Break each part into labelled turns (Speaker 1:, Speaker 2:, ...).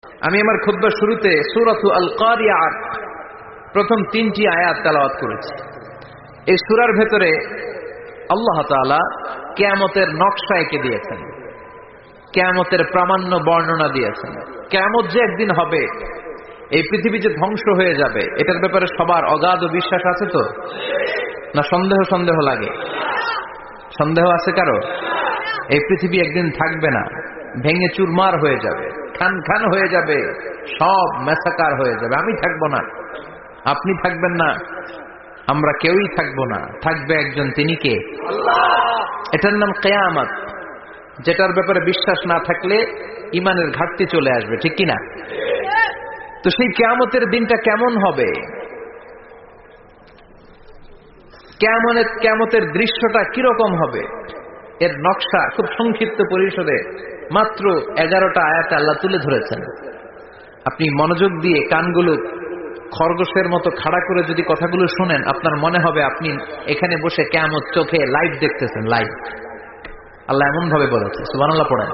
Speaker 1: আমি আমার খুতবার শুরুতে সূরাতু আল কারিয়াত প্রথম 3টি আয়াত তেলাওয়াত করেছি। এই সূরার ভেতরে আল্লাহ তাআলা কিয়ামতের নকশা এঁকে দিয়েছেন, কিয়ামতের প্রামাণ্য বর্ণনা দিয়েছেন। কিয়ামত যে একদিন হবে, এই পৃথিবী যে ধ্বংস হয়ে যাবে, এটার ব্যাপারে সবার অগাধ বিশ্বাস আছে তো? না সন্দেহ লাগে? সন্দেহ আছে কারো? এই পৃথিবী একদিন থাকবে না, ভেঙে চুরমার হয়ে যাবে, খান খান হয়ে যাবে, সব ম্যাসাকার হয়ে যাবে। আমি থাকবো না, আপনি থাকবেন না, আমরা কেউই থাকবো না। থাকবে একজন, তিনি কে? এটার নাম কিয়ামত, যেটার ব্যাপারে বিশ্বাস না থাকলে ইমানের ঘাটতি চলে আসবে, ঠিক কিনা? তো সেই কিয়ামতের দিনটা কেমন হবে, কিয়ামতের দৃশ্যটা কিরকম হবে, এর নকশা খুব সংক্ষিপ্ত পরিসরে মাত্র 11টা আয়াতে আল্লাহ তুলে ধরেছেন। আপনি মনোযোগ দিয়ে কানগুলো খরগোশের মতো খাড়া করে যদি কথাগুলো শুনেন, আপনার মনে হবে আপনি এখানে বসে কিয়ামত চোখে লাইভ দেখতেছেন। লাইভ আল্লাহ এমন ভাবে বলেছে, সুবহানাল্লাহ পড়েন।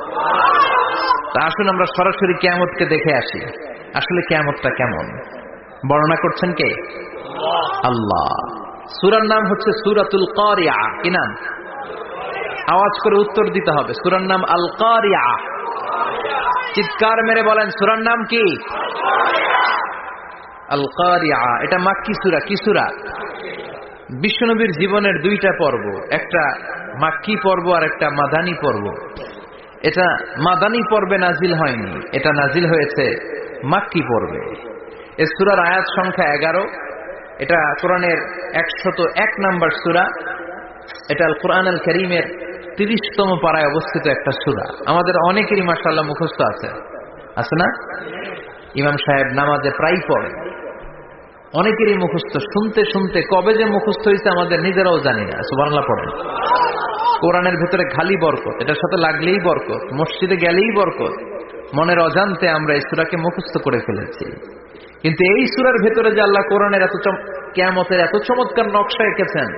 Speaker 1: তা আসুন আমরা সরাসরি কিয়ামতকে দেখে আসি। আসলে কিয়ামতটা কেমন বর্ণনা করছেন কে? আল্লাহ। সূরার নাম হচ্ছে সূরাতুল কারিয়া। কি নাম? আওয়াজ করে উত্তর দিতে হবে। সূরার নাম আল কারিয়া। চিৎকার মেরে বলেন, সূরার নাম কি? আল কারিয়া। এটা মাক্কি সূরা। কি সূরা? বিশ্বনবীর জীবনের 2টা পর্ব, একটা মাক্কি পর্ব আর একটা মাদানী পর্ব। এটা মাদানী পর্বে নাজিল হয়নি, এটা নাজিল হয়েছে মাক্কি পর্বে। এই সূরার আয়াত সংখ্যা 11। এটা কোরআনের 101 নম্বর সূরা। এটা আল কোরআন আল কারীমের 30তম পারায় অবস্থিত একটা সূরা। আমাদের অনেকেরই মাশাআল্লাহ মুখস্থ আছে, আছে না? ইমাম সাহেব নামাজে প্রায় পড়ে, অনেকেরই মুখস্থ। শুনতে শুনতে কবে যে মুখস্থ হয়েছে আমাদের নিজেরাও জানি না। সুবহানাল্লাহ পড়েন। কোরআনের ভেতরে খালি বরকত, এটার সাথে লাগলেই বরকত, মসজিদে গেলেই বরকত। মনের অজান্তে আমরা এই সূরাকে মুখস্থ করে ফেলেছি। কিন্তু এই সূরার ভেতরে যে আল্লাহ কোরআনের কিয়ামতের এত চমৎকার নকশা এঁকেছেন,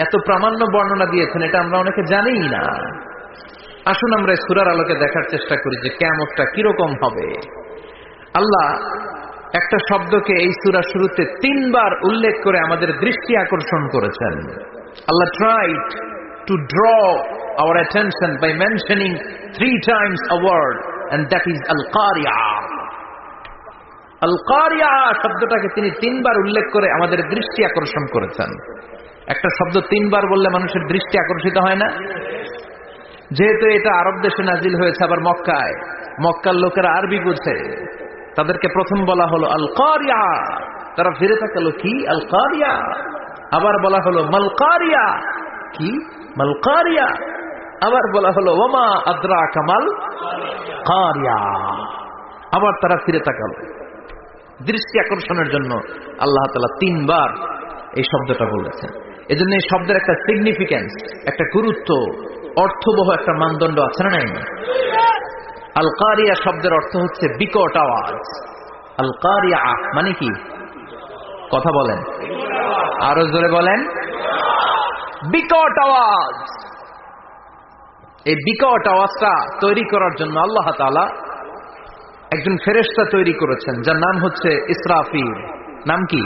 Speaker 1: এত প্রামাণ্য বর্ণনা দিয়েছেন, এটা আমরা অনেকে জানিই না। আসুন আমরা এই সূরার আলোকে দেখার চেষ্টা করি যে কিয়ামতটা কিরকম হবে। আল্লাহ একটা শব্দকে এই সূরার শুরুতে 3 বার উল্লেখ করে আমাদের দৃষ্টি আকর্ষণ করেছেন। আল্লাহ tried to draw our attention by mentioning 3 times a word, and that is al-Qari'ah. al-Qari'ah শব্দটাকে তিনি 3 বার উল্লেখ করে আমাদের দৃষ্টি আকর্ষণ করেছেন। একটা শব্দ 3 বার বললে মানুষের দৃষ্টি আকর্ষিত হয় না? যেহেতু এটা আরব দেশে নাজিল হয়েছে, আবার মক্কায়, মক্কার লোকেরা আরবি বুঝে, তাদেরকে প্রথম বলা হলো আল কারিয়া। তারা ফিরে তাকালো, কি আল কারিয়া? আবার বলা হলো মাল কারিয়া। কি মাল কারিয়া? আবার বলা হলো ওমা আদরাকা মাল কারিয়া। আবার তারা ফিরে তাকালো। দৃষ্টি আকর্ষণের জন্য আল্লাহ তাআলা 3 বার এই শব্দটা বলেছেন। এজন্য এই শব্দের একটা সিগনিফিকেন্স, একটা গুরুত্ব, অর্থবহ একটা মানদণ্ড আছে না? নাই? আল কারিয়া শব্দের অর্থ হচ্ছে বিকট আওয়াজ। আল কারিয়া মানে কি? কথা বলেন, আরো জোরে বলেন। বিকট আওয়াজ। এই বিকট আওয়াজটা তৈরি করার জন্য আল্লাহ তাআলা একজন ফেরেশতা তৈরি করেছেন, যার নাম হচ্ছে ইসরাফিল। নাম কি?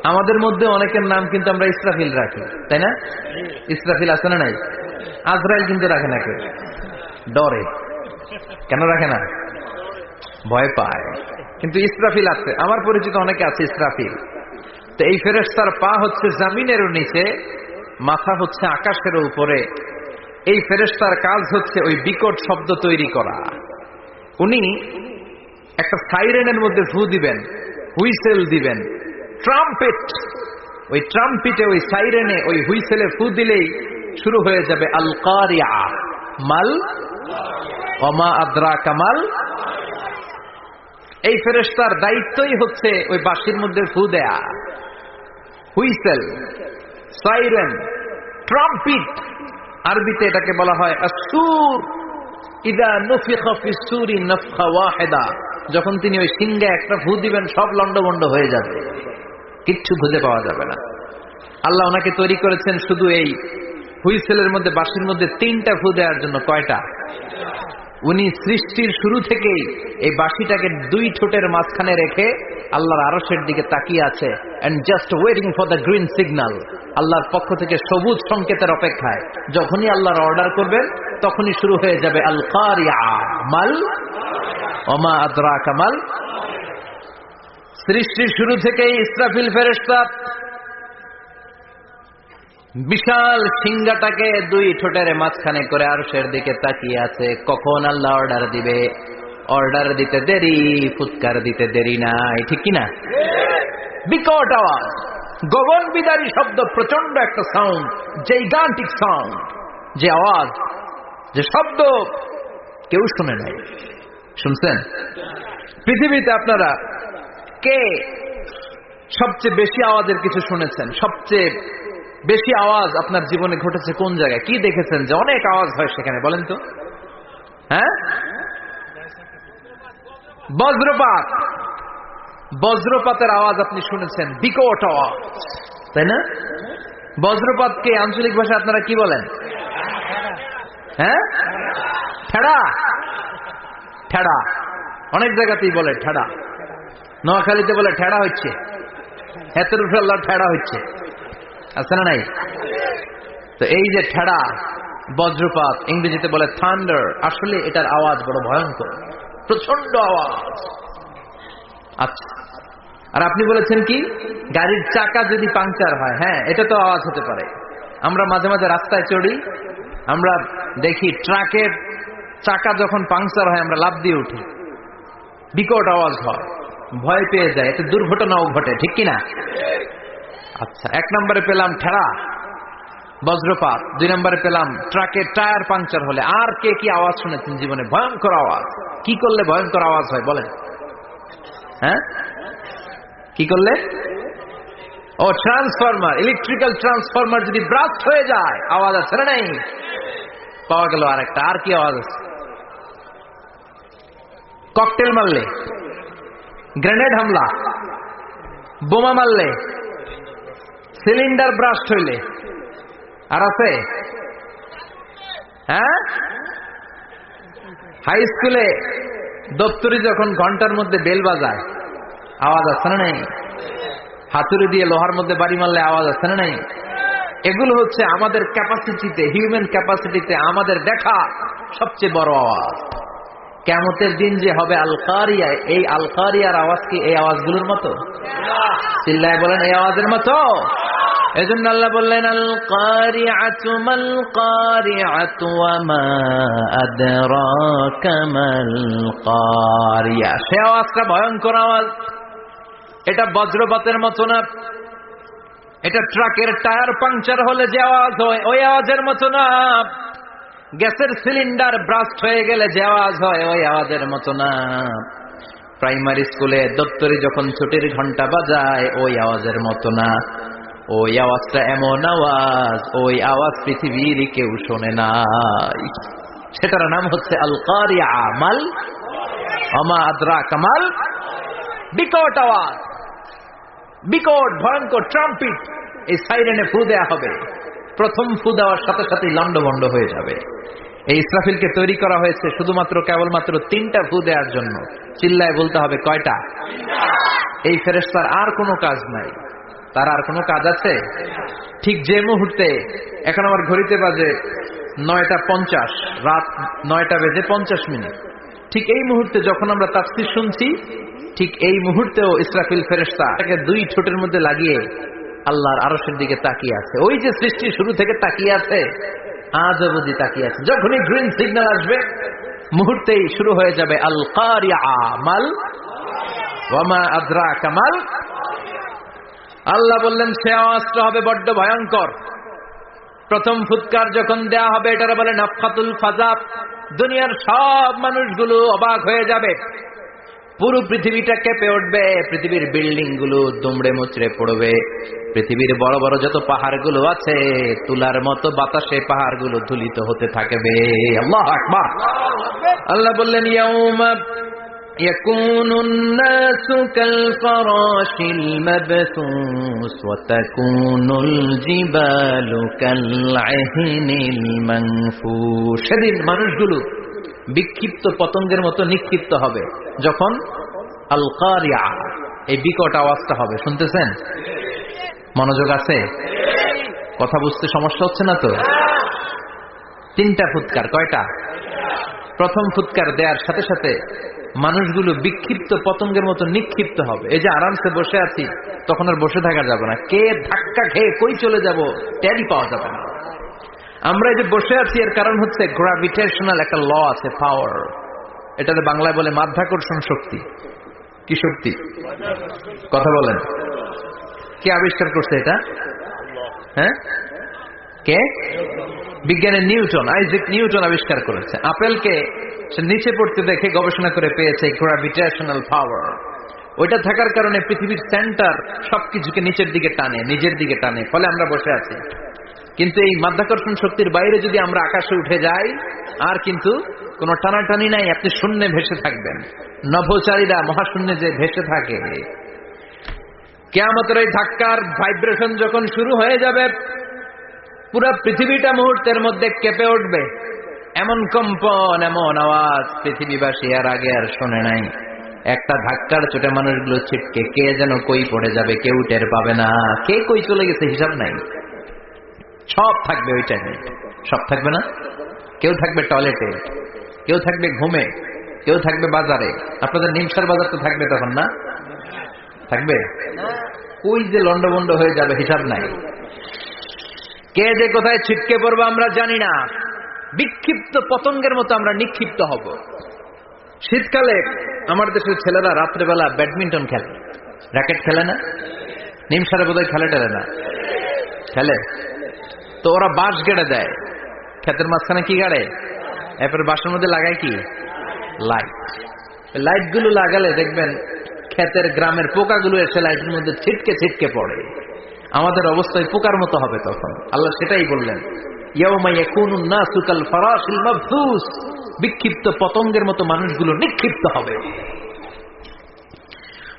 Speaker 1: আমাদের মধ্যে অনেকের নাম কিন্তু আমরা ইসরাফিল রাখি, তাই না? ইসরাফিল আছে না নাই? আজরাইল কিন্তু রাখে না কেউ, ডরে। কেন রাখে না? ভয় পায়। কিন্তু ইসরাফিল আছে, আমার পরিচিত অনেকে আছে ইসরাফিল। তো এই ফেরেশতার পা হচ্ছে জমিনের নিচে, মাথা হচ্ছে আকাশের উপরে। এই ফেরেশতার কাজ হচ্ছে ওই বিকট শব্দ তৈরি করা। উনি একটা সাইরেনের মধ্যে ফু দিবেন, হুইসেল দিবেন, ট্রাম্পেট। ওই ট্রাম্পিটে, ওই সাইরেনে, ওই হুইসেলে ফু দিলেই শুরু হয়ে যাবে আল কারিয়া। মাল ওমা আদরাকা মাল। এই ফেরেশতার দায়িত্বই হচ্ছে ওই বাঁশির মধ্যে ফু দেয়া। হুইসেল, সাইরেন, ট্রাম্পিট, আরবিতে এটাকে বলা হয় আসসুর। ইদা নুফিখা ফিস সূরি নাফখা ওয়াহিদা। যখন তিনি ওই সিংহে একটা ফু দিবেন, সব লন্ডভন্ড হয়ে যাবে, কিচ্ছু খুঁজে পাওয়া যাবে না। আল্লাহ ওনাকে তৈরি করেছেন শুধু এই হুইসেলের মধ্যে, বাঁশির মধ্যে 3টা ফু দেওয়ার জন্য। কয়টা? উনি সৃষ্টির শুরু থেকেই এই বাঁশিটাকে দুই ঠোঁটের মাঝখানে রেখে আল্লাহর আরশের দিকে তাকিয়ে আছে and just waiting for the green signal. আল্লাহর পক্ষ থেকে সবুজ সংকেতের অপেক্ষায়। যখনই আল্লাহর অর্ডার করবেন তখনই শুরু হয়ে যাবে আল কারিয়া মাল ওমা আদরাকা মাল। সৃষ্টির শুরু থেকেই ইসরাফিল ফেরেশতা বিশাল সিংহাটাকে দুই ঠোঁটের মাঝখানে করে আরশের দিকে তাকিয়ে আছে, কখন আল্লাহ অর্ডার দিবে। অর্ডার দিতে দেরি, ফুৎকার দিতে দেরি নাই, ঠিক কিনা? বিকট আওয়াজ, গগন বিদারী শব্দ, প্রচন্ড একটা সাউন্ড, জাইগান্টিক সাউন্ড, যে আওয়াজ, যে শব্দ কেউ শুনে নাই। শুনছেন? পৃথিবীতে আপনারা কে সবচেয়ে বেশি আওয়াজের কিছু শুনেছেন? সবচেয়ে বেশি আওয়াজ আপনার জীবনে ঘটেছে কোন জায়গায়? কি দেখেছেন যে অনেক আওয়াজ হয় সেখানে? বলেন তো। হ্যাঁ, বজ্রপাত। বজ্রপাতের আওয়াজ আপনি শুনেছেন, বিকট আওয়াজ, তাই না? বজ্রপাতকে আঞ্চলিক ভাষায় আপনারা কি বলেন? হ্যাঁ, ঠেড়া। ঠেড়া অনেক জায়গাতেই বলে ঠেড়া। নোয়াখালীতে বলে ঠেড়া হচ্ছে, হেতের উপরে আল্লাহ ঠেড়া হচ্ছে, আছে না নাই? তো এই যে ঠেড়া, বজ্রপাত, ইংরেজিতে বলে থান্ডার, আসলে এটার আওয়াজ বড় ভয়ঙ্কর, প্রচন্ড আওয়াজ। আচ্ছা, আর আপনি বলেছেন কি গাড়ির চাকা যদি পাংচার হয়, হ্যাঁ এটা তো আওয়াজ হতে পারে। আমরা মাঝে মাঝে রাস্তায় চড়ি, আমরা দেখি ট্রাকের চাকা যখন পাংচার হয় আমরা লাফ দিয়ে উঠি, বিকট আওয়াজ হয়, ভয় পেয়ে যায়, এতে দুর্ঘটনাও ঘটে, ঠিক কিনা? আচ্ছা, 1 নম্বরে পেলাম ঠেড়া, বজ্রপাত। 2 নম্বরে পেলাম ট্রাকের টায়ার পাংচার হলে। আর কে কি আওয়াজ শুনেছেন জীবনে? ভয়ঙ্কর আওয়াজ। কি করলে ভয়ঙ্কর আওয়াজ হয় বলেন? হ্যাঁ, কি করলে? ও, ট্রান্সফরমার, ইলেকট্রিক্যাল ট্রান্সফরমার যদি ব্রাস্ট হয়ে যায় আওয়াজ আছে না নাই? পাওয়া গেল আরেকটা। আর কি আওয়াজ আছে? ককটেল মারলে, গ্রেনেড হামলা, বোমা মারলে, সিলিন্ডার ব্রাস্ট হইলে। আর আছে? হ্যাঁ, হাই স্কুলে দপ্তরি যখন ঘন্টার মধ্যে বেল বাজায় আওয়াজ আছে না নাই? হাতুড়ি দিয়ে লোহার মধ্যে বাড়ি মারলে আওয়াজ আছে না নাই? এগুলো হচ্ছে আমাদের ক্যাপাসিটিতে, হিউম্যান ক্যাপাসিটিতে আমাদের দেখা সবচেয়ে বড় আওয়াজ। কিয়ামতের দিন যে হবে আল কারিয়া, এই আল কারিয়ার আওয়াজ কি এই আওয়াজগুলোর মতো? চিল্লায় বলেন, এই আওয়াজের মতো? এজন্য আল্লাহ বললেন আল কারিআতু মাল কারিআতু ওয়া মা আদরাকা মাল কারিয়া। সে আওয়াজটা ভয়ঙ্কর আওয়াজ। এটা বজ্রপাতের মতো না, এটা ট্রাকের টায়ার পাংচার হলে যে আওয়াজ হয় ওই আওয়াজের মতো না, গ্যাসের সিলিন্ডার ব্রাস্ট হয়ে গেলে যে আওয়াজ হয় ওই আওয়াজের মতো না, প্রাইমারি স্কুলে দপ্তরে যখন ছুটির ঘন্টা বাজায় ওই আওয়াজের মতো না। ওই আওয়াজটা এমন আওয়াজ, ওই আওয়াজ পৃথিবীর কেউ শোনে নাই। সেটার নাম হচ্ছে আল কারিয়া মাল ওমা আদরাকা মাল। বিকট আওয়াজ, বিকট ভয়ঙ্কর ট্রাম্পিট। এই সাইরেনে ফু দেয়া হবে, প্রথম ফু দেওয়ার সাথে সাথেই লন্ডভন্ড হয়ে যাবে। এই ইসরাফিলকে তৈরি করা হয়েছে শুধুমাত্র কেবলমাত্র 3টা ফু দেওয়ার জন্য। চিল্লায় বলতে হবে কয়টা? এই ফেরেশতার আর কোনো কাজ নাই। তার আর কোনো কাজ আছে? ঠিক যে মুহূর্তে, এখন আমার ঘড়িতে বাজে 9:50, রাত 9:50, ঠিক এই মুহূর্তে যখন আমরা তাফসীর শুনছি, ঠিক এই মুহূর্তেও ইসরাফিল ফেরেশতা তাকে 2 ঠোঁটের মধ্যে লাগিয়ে আল্লাহর আরশের দিকে তাকিয়ে আছে। ওই যে সৃষ্টির শুরু থেকে তাকিয়ে আছে, আজ অবধি তাকিয়ে আছে। যখনই গ্রিন সিগন্যাল আসবে মুহূর্তেই শুরু হয়ে যাবে আল কারিয়া মাল ওয়া মা আদরাকা মাল। আল্লাহ বললেন সে আওয়াজটা হবে বড্ড ভয়ঙ্কর। প্রথম ফুৎকার যখন দেয়া হবে এটারে বলে নাফখাতুল ফাজা। দুনিয়ার সব মানুষগুলো অবাক হয়ে যাবে, পুরো পৃথিবীটা কেঁপে উঠবে, পৃথিবীর বিল্ডিং গুলো দুমড়ে মুচড়ে পড়বে, পৃথিবীর বড় বড় যত পাহাড়গুলো আছে তুলার মতো বাতাসে পাহাড়গুলো ধুলিত হতে থাকবে। আল্লাহু আকবার। আল্লাহ বললেন ইয়াউমা ইয়াকুনুন নাসু কাল ফারাশিল মাবসুস ওয়া তাকুনুল জিবালু কাল আহিনিল মানফুশ। সেদিন মানুষগুলো বিক্ষিপ্ত পতঙ্গের মতো নিক্ষিপ্ত হবে যখন আল কারিয়া, এই বিকট আওয়াজটা হবে। শুনতেছেন? মনোযোগ আছে? কথা বুঝতে সমস্যা হচ্ছে না তো? তিনটা ফুৎকার। কয়টা? প্রথম ফুৎকার দেওয়ার সাথে সাথে মানুষগুলো বিক্ষিপ্ত পতঙ্গের মতো নিক্ষিপ্ত হবে। এই যে আরামসে বসে আছি, তখন আর বসে থাকা যাবে না। কে ধাক্কা খেয়ে কই চলে যাব টেরই পাওয়া যাবে না। আমরা এই যে বসে আছি এর কারণ হচ্ছে গ্র্যাভিটেশনাল একটা ল আছে, পাওয়ার। এটাতে বাংলায় বলে মাধ্যাকর্ষণ শক্তি। কি শক্তি? কথা বলেন। কে আবিষ্কার করছে এটা? হ্যাঁ, কে? বিজ্ঞানের নিউটন, আইজাক নিউটন আবিষ্কার করেছে। আপেলকে সে নিচে পড়তে দেখে গবেষণা করে পেয়েছে গ্র্যাভিটেশনাল পাওয়ার। ওইটা থাকার কারণে পৃথিবীর সেন্টার সবকিছুকে নিচের দিকে টানে, নিজের দিকে টানে, ফলে আমরা বসে আছি। কিন্তু এই মাধ্যাকর্ষণ শক্তির বাইরে যদি আমরা আকাশে উঠে যাই, আর কিন্তু কোনো টানাটানি নাই, আপনি শূন্যে ভেসে থাকবেন। নভোচারীরা মহাশূন্যে যে ভেসে থাকে। কিয়ামতের এই ধাক্কার ভাইব্রেশন যখন শুরু হয়ে যাবে, পুরো পৃথিবীটা মুহূর্তের মধ্যে কেঁপে উঠবে। এমন কম্পন, এমন আওয়াজ পৃথিবীবাসী আর আগে আর শোনে নাই। একটা ধাক্কার চোটে মানুষগুলো ছিটকে কে যেন কই পড়ে যাবে, কেউ টের পাবে না। কে কই চলে গেছে হিসাব নাই। সব থাকবে ওই টাইমে। সব থাকবে না? কেউ থাকবে টয়লেটে, কেউ থাকবে ঘুমে, কেউ থাকবে বাজারে। আপনাদের নিমসার বাজার তো থাকবে তখন, না? থাকবে? কই যে লন্ডভন্ড হয়ে যাবে হিসাব নাই। কে যে কোথায় ছিটকে পড়বো আমরা জানি না। বিক্ষিপ্ত পতঙ্গের মতো আমরা নিক্ষিপ্ত হব। শীতকালে আমার দেশের ছেলেরা রাত্রেবেলা ব্যাডমিন্টন খেলে, র্যাকেট খেলে না? নিমসারে বোধহয় খেলে টেলে না? খেলে তো। ওরা বাঁশ গেড়ে দেয় ক্ষেতের মাঝখানে। কি গাড়ে? এরপরে বাঁশের মধ্যে লাগায় কি? লাইট। লাইট গুলো লাগালে দেখবেন ক্ষেতের গ্রামের পোকাগুলো এসে লাইটের মধ্যে ছিটকে ছিটকে পড়ে। আমাদের অবস্থায় পোকার মতো হবে তখন। আল্লাহ সেটাই বললেন, ইয়াউমা ইয়াকুনুন নাসু কাল ফারাশিল মাবথুস। বিক্ষিপ্ত পতঙ্গের মতো মানুষগুলো নিক্ষিপ্ত হবে।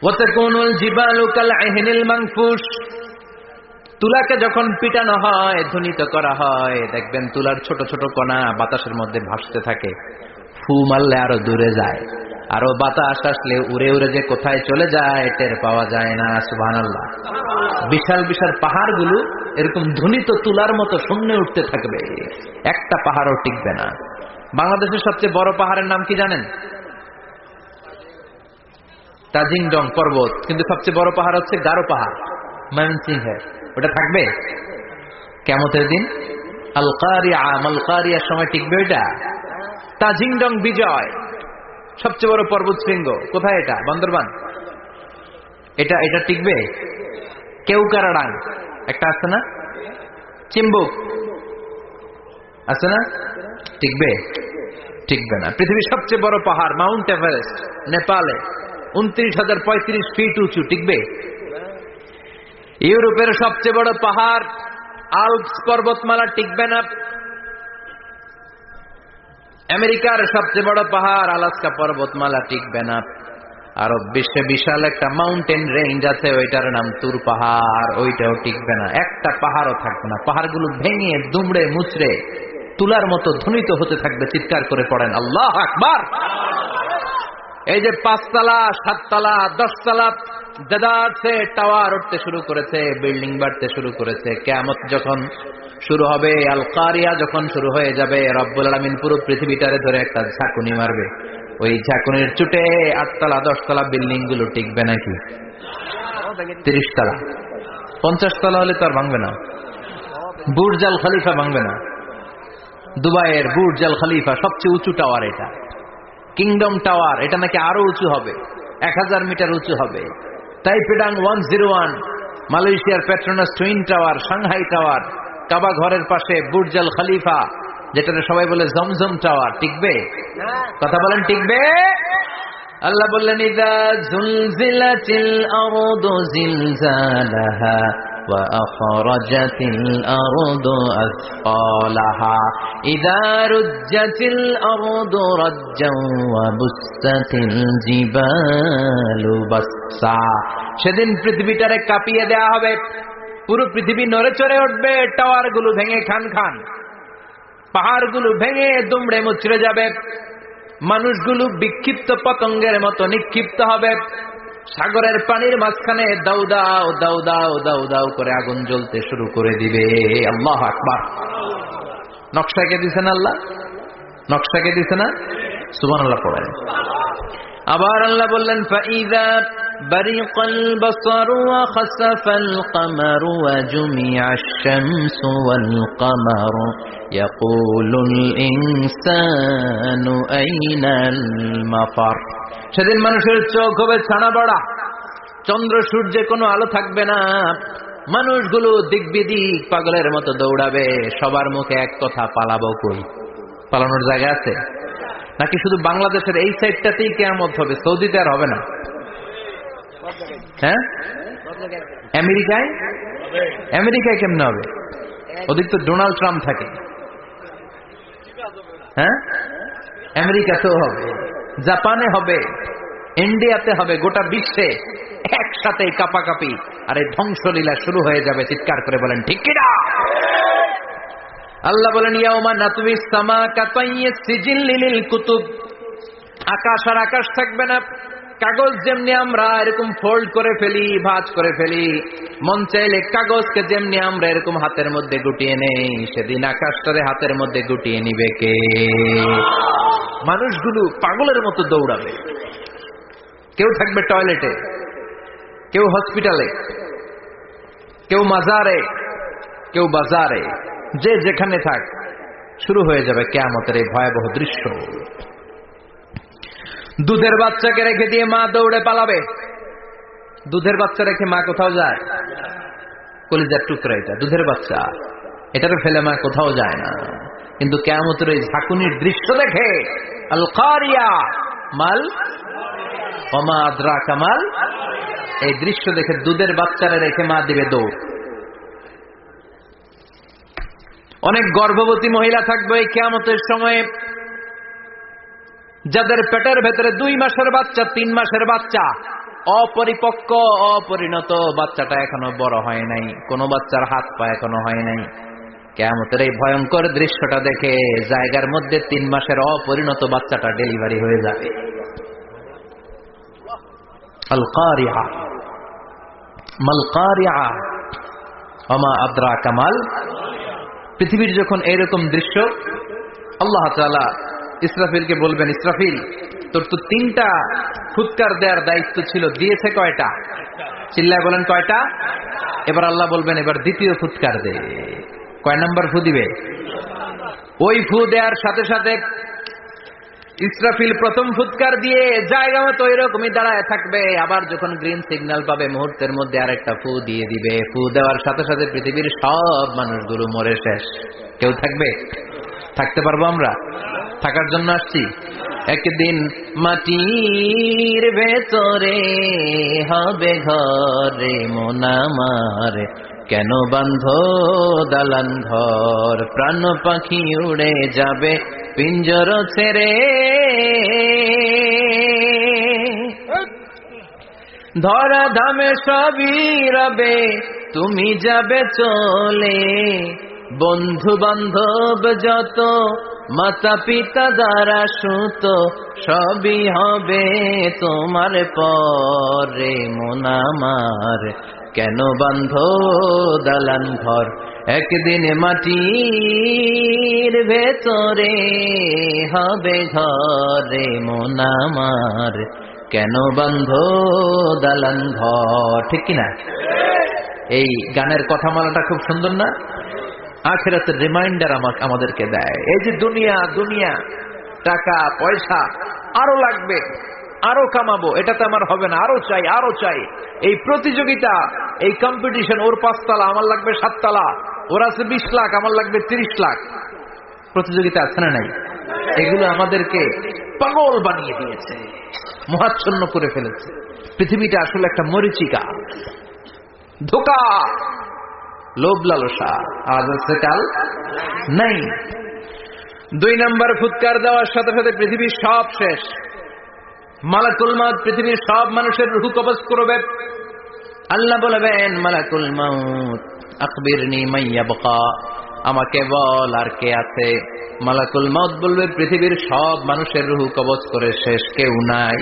Speaker 1: ওয়া তাকুনুল জিবালু কাল আহিনিল মানফুস। তুলাকে যখন পিটানো হয়, ধ্বনিত করা হয়, দেখবেন তুলার ছোট ছোট কণা বাতাসের মধ্যে ভাসতে থাকে। ফু মারলে আরো দূরে যায়, আরো বাতাস আসলে উড়ে উড়ে যে কোথায় চলে যায় টের পাওয়া যায় না। সুবহানাল্লাহ। বিশাল বিশাল পাহাড়গুলো এরকম ধ্বনিত তুলার মতো শূন্যে উঠতে থাকবে, একটা পাহাড়ও টিকবে না। বাংলাদেশের সবচেয়ে বড় পাহাড়ের নাম কি জানেন? তাজিংডং পর্বত। কিন্তু সবচেয়ে বড় পাহাড় হচ্ছে গারো পাহাড়, ময়মনসিংহের। ওটা থাকবে কিয়ামতের দিন? আল কারিয়া, মাল কারিয়ার সময় টিকবে ওইটা? তাজিংডং বিজয় সবচেয়ে বড় পর্বত শৃঙ্গ। কোথায় এটা? বান্দরবান। এটা এটা টিকবে? কেউকারাডাং একটা আছে না? চিম্বুক আছে না? টিকবে? টিকবে না। পৃথিবীর সবচেয়ে বড় পাহাড় মাউন্ট এভারেস্ট নেপালে 29,035 ফিট উঁচু, টিকবে? ইউরোপের সবচেয়ে বড় পাহাড় আল্পস পর্বতমালা টিকবে না। আমেরিকার সবচেয়ে বড় পাহাড় আলাস্কা পর্বতমালা টিকবে না। আরব বিশ্বে বিশাল একটা মাউন্টেন রেঞ্জ আছে, ওইটার নাম তুর পাহাড়, ওইটাও টিকবে না। একটা পাহাড়ও থাকবে না। পাহাড়গুলো ভেঙে দুমড়ে মুচড়ে তুলার মতো ধ্বনিত হতে থাকবে। চিৎকার করে পড়েন আল্লাহু আকবার। এই যে 5 তলা 7 তলা 10 তলা দেদারসে টাওয়ার উঠতে শুরু করেছে, বিল্ডিং বাড়তে শুরু করেছে। কিয়ামত যখন শুরু হবে, আল কারিয়া যখন শুরু হয়ে যাবে, রব্বুল আলামিন পুরো পৃথিবীটারে ধরে একটা ঝাঁকুনি মারবে। ওই ঝাঁকুনির চুটে 8 তলা 10 তলা বিল্ডিং গুলো টিকবে নাকি? 30 তলা 50 তলা হলে তো আর ভাঙবে না। বুর্জ আল খলিফা ভাঙবে না। দুবাইয়ের বুর্জ আল খলিফা সবচেয়ে উঁচু টাওয়ার এটা। কিংডম টাওয়ার এটা নাকি আরো উঁচু হবে, 1000 মিটার উঁচু হবে। তাইপেডাং 101, মালয়েশিয়ার Petronas twin tower, Shanghai tower, কাবা ঘরের পাশে বুর্জ আল খলিফা, যেটা সবাই বলে জমজম টাওয়ার, টিকবে? কথা বলেন, টিকবে? আল্লাহ বললেন, ইযা যুলজিলাতিল আরদু জিলজালাহা ওয়া আখরাজাতিল আরদু আসকালাহা ইযা রুজ্জাতিল আরদু রাজ্জান ওয়া বুসসাতিল জিবালু বাসসা। সেদিন পৃথিবীটারে কাঁপিয়ে দেয়া হবে, পুরো পৃথিবী নড়ে চড়ে উঠবে, টাওয়ারগুলো ভেঙে খান খান, পাহাড়গুলো ভেঙে দুমড়ে মুচড়ে যাবে। মানুষগুলো বিক্ষিপ্ত পতঙ্গের মতো নিক্ষিপ্ত হবে, সাগরের পানির মাঝখানে দাউ দাউ দাউ দাউ দাউ দাউ করে আগুন জ্বলতে শুরু করে দিবে। আল্লাহু আকবার। নকশাকে দিছেন আল্লাহ, নকশাকে দিছে না? সুবহানাল্লাহ পড়েন। আবার আল্লাহ বললেন ফাইযা বারিকাল বাসারু ওয়া খাসাফাল কমারু ওয়া জুমিআশ শামসু ওয়াল কমারু ইয়াকুলুল ইনসানু আইনাল মাফার। সেদিন মানুষের চোখ হবে ছানা বড়া, চন্দ্র সূর্যে কোনো আলো থাকবে না, মানুষগুলো দিক বিদিক পাগলের মতো দৌড়াবে, সবার মুখে এক কথা, পালাবো কই? পালানোর জায়গা আছে নাকি শুধু বাংলাদেশের এই সাইডটাতেই কিয়ামত হবে, সৌদিতে আর হবে না? হ্যাঁ, আমেরিকায়? আমেরিকায় কেমনে হবে? ওদিক তো ডোনাল্ড ট্রাম্প থাকে। হ্যাঁ, আমেরিকাতেও হবে, জাপানে হবে, ইন্ডিয়াতে হবে, গোটা বিশ্বে একসাথে কাপাকাপি আর এই ধ্বংসলীলা শুরু হয়ে যাবে। চিৎকার করে বলেন ঠিক কিনা? আল্লাহ বলেন ইয়াউমা নাতউইস সামা কাতাইয়িস সিজিল লিল কুতুব। আকাশ আর আকাশ থাকবে না, কাগজ যেমনি আমরা এরকম ফোল্ড করে ফেলি, ভাঁজ করে ফেলি, মন চাইলে কাগজকে যেমনি আমরা এরকম হাতের মধ্যে গুটিয়ে নেই, সেদিন আকাশটারে হাতের মধ্যে গুটিয়ে নিবে কে? মানুষগুলো পাগলের মতো দৌড়াবে। কেউ থাকবে টয়লেটে, কেউ হসপিটালে, কেউ মাজারে, কেউ বাজারে, যে যেখানে থাক, শুরু হয়ে যাবে কিয়ামতের এই ভয়াবহ দৃশ্য। দুধের বাচ্চাকে রেখে দিয়ে মা দৌড়ে পালাবে। দুধের বাচ্চা রেখে মা কোথাও যায়? কলিজার টুকরা এটা, দুধের বাচ্চা, এটাকে ফেলে মা কোথাও যায় না। কিন্তু কিয়ামতের এই ঝাঁকুনির দৃশ্য দেখে আল কারিয়া মাল ওমা আদরাকা মাল, এই দৃশ্য দেখে দুধের বাচ্চারা রেখে মা দিবে দৌড়। অনেক গর্ভবতী মহিলা থাকবে এই কিয়ামতের সময়ে, যাদের পেটের ভেতরে 2 মাসের বাচ্চা, 3 মাসের বাচ্চা, অপরিপক্ক অপরিণত, বাচ্চাটা এখনো বড় হয় নাই, কোন বাচ্চার হাত পা এখনো হয় নাই। কিয়ামতের এই ভয়ঙ্কর দৃশ্যটা দেখে জায়গার মধ্যে 3 মাসের অপরিণত বাচ্চাটা ডেলিভারি হয়ে যাবে। আল কারিয়া মাল কারিয়া ওমা আদরাকা মাল। পৃথিবীর যখন এরকম দৃশ্য, আল্লাহ তাআলা ইসরাফিলকে বলবেন, ইসরাফিল তোর তো 3টা ফুৎকার দেওয়ার দায়িত্ব ছিল, দিয়েছে কয়টা? চিল্লায় বলেন কয়টা? এবার আল্লাহ বলবেন এবার দ্বিতীয় ফুৎকার দে। কয় নাম্বার ফু দিবে? ওই ফু দেওয়ার সাথে সাথে ইসরাফিল প্রথম ফুৎকার দিয়ে জায়গা মতো এরকমই দাঁড়ায় থাকবে, আবার যখন গ্রিন সিগন্যাল পাবে মুহূর্তের মধ্যে আরেকটা ফু দিয়ে দিবে। ফু দেওয়ার সাথে সাথে পৃথিবীর সব মানুষগুলো মরে শেষ। কেউ থাকবে? থাকতে পারবো আমরা? থাকার জন্য আসছি। একদিন মাটির ভেতরে হবে ঘরে মন আমার, কেন বান্ধ দালান ঘর, প্রাণ পাখি উড়ে যাবে পিঞ্জর ছেড়ে, ধরা ধামে সবই রবে তুমি যাবে চলে, বন্ধু বান্ধব যত মাতা পিতা দ্বারা সুত সবই হবে তোমার পরে মন আমার, কেন বান্ধ দালান ঘর, একদিন মাটির ভেতরে হবে ঘরে মন আমার, কেন বান্ধ দালান ঘর। ঠিক কিনা? এই গানের কথামালাটা খুব সুন্দর না? আখিরাতের রিমাইন্ডার আমাদেরকে দেয়। এই যে দুনিয়া দুনিয়া, টাকা পয়সা আরো লাগবে, আরো কামাবো, এটাতে আমার হবে না, আরো চাই আরো চাই। এই প্রতিযোগিতা, এই কম্পিটিশন, ওর 5 তলা আমার লাগবে 7 তলা, ওর আছে 20 লাখ আমার লাগবে 30 লাখ। প্রতিযোগিতা আছে না নাই? এগুলো আমাদেরকে পাগল বানিয়ে দিয়েছে, মোহাচ্ছন্ন করে ফেলেছে। পৃথিবীটা আসলে একটা মরিচিকা, ধোঁকা, লোভ লালসা, আজ আছে কাল নাই। 2 নম্বর ফুৎকার দেওয়ার সাথে সাথে পৃথিবীর সব শেষ। মালাকুল মাউত পৃথিবীর সব মানুষের রূহ কবজ করবে। আল্লাহ বলবেন মালাকুল মাউত আকবিরনি মাইয়াবকা, আমাকে বল আর কে আছে। মালাকুল মউত বলবে পৃথিবীর সব মানুষের রুহু কবজ করে শেষ, কেউ নাই।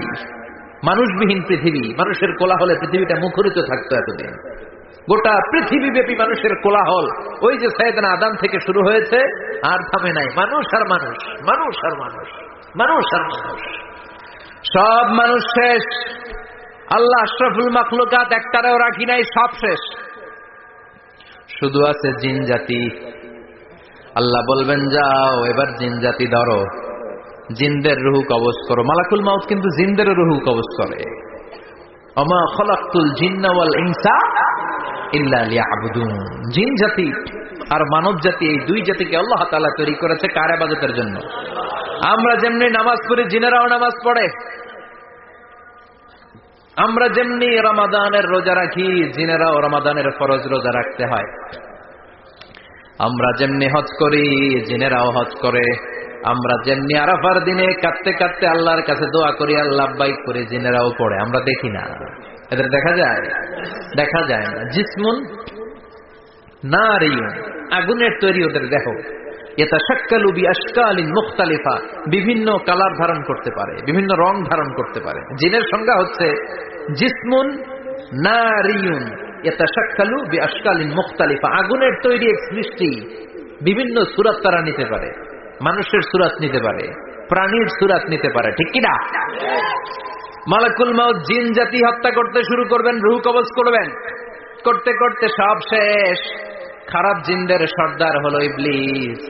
Speaker 1: মানুষবিহীন পৃথিবী, মানুষের কোলাহলে পৃথিবীটা মুখরিত থাকতো এতদিন। গোটা পৃথিবী ব্যাপী মানুষের কোলাহল, ওই যে সাইয়েদনা আদম থেকে শুরু হয়েছে, আর থামে নাই। মানুষ আর মানুষ, মানুষ আর মানুষ, মানুষ আর মানুষ, সব মানুষ শেষ। আল্লাহ আশরাফুল মাখলুকাত একটারেও রাখি নাই, সব শেষ। শুধু আছে জিন জাতি। আল্লাহ বলবেন যাও এবার জিন জাতি ধরো, জিনদের রুহু কবজ করো। মালাকুল মাউত কিন্তু জিনদের রুহু কবজ করে। ওমা খলাকতুল জিন্না ওয়াল ইনসা ইল্লা লিয়াবুদুন। জিন জাতি আর মানব জাতি, এই দুই জাতিকে আল্লাহ তাআলা তৈরি করেছে কার ইবাদতের জন্য। আমরা যেমনি নামাজ পড়ি, জিনেরাও নামাজ পড়ে। আমরা যেমনি রমাদানের রোজা রাখি, জিনেরাও রমাদানের ফরজ রোজা রাখতে হয়। আমরা যেমনি হজ করি, জিনেরাও হজ করে। আমরা যেমনি আরাফার দিনে কাঁদতে কাঁদতে আল্লাহর কাছে দোয়া করি, আল্লাহ লাব্বাইক করে, জিনেরাও পড়ে। আমরা দেখি না, এদের দেখা যায়? দেখা যায় না। জিসমুন নারিয়ুন, আগুনের তৈরি ওদের দেহ। ইয়াতাশাক্কালু বিআশকালিন মুখতালিফা, বিভিন্ন কালার ধারণ করতে পারে, বিভিন্ন রং ধারণ করতে পারে। জিনের সংজ্ঞা হচ্ছে জিসমুন নারিয়ুন ইয়াতাশাক্কালু বিআশকালিন মুখতালিফা, আগুনের তৈরি এক সৃষ্টি। বিভিন্ন সূরত তারা নিতে পারে, মানুষের সূরত নিতে পারে, প্রাণীর সূরত নিতে পারে, ঠিক কি না? মালাকুল মাউত জিন জাতি হত্যা করতে শুরু করবেন, রূহ কবজ করবেন। করতে করতে সব শেষ। খারাপ জিনদের সর্দার হলো ইবলিস।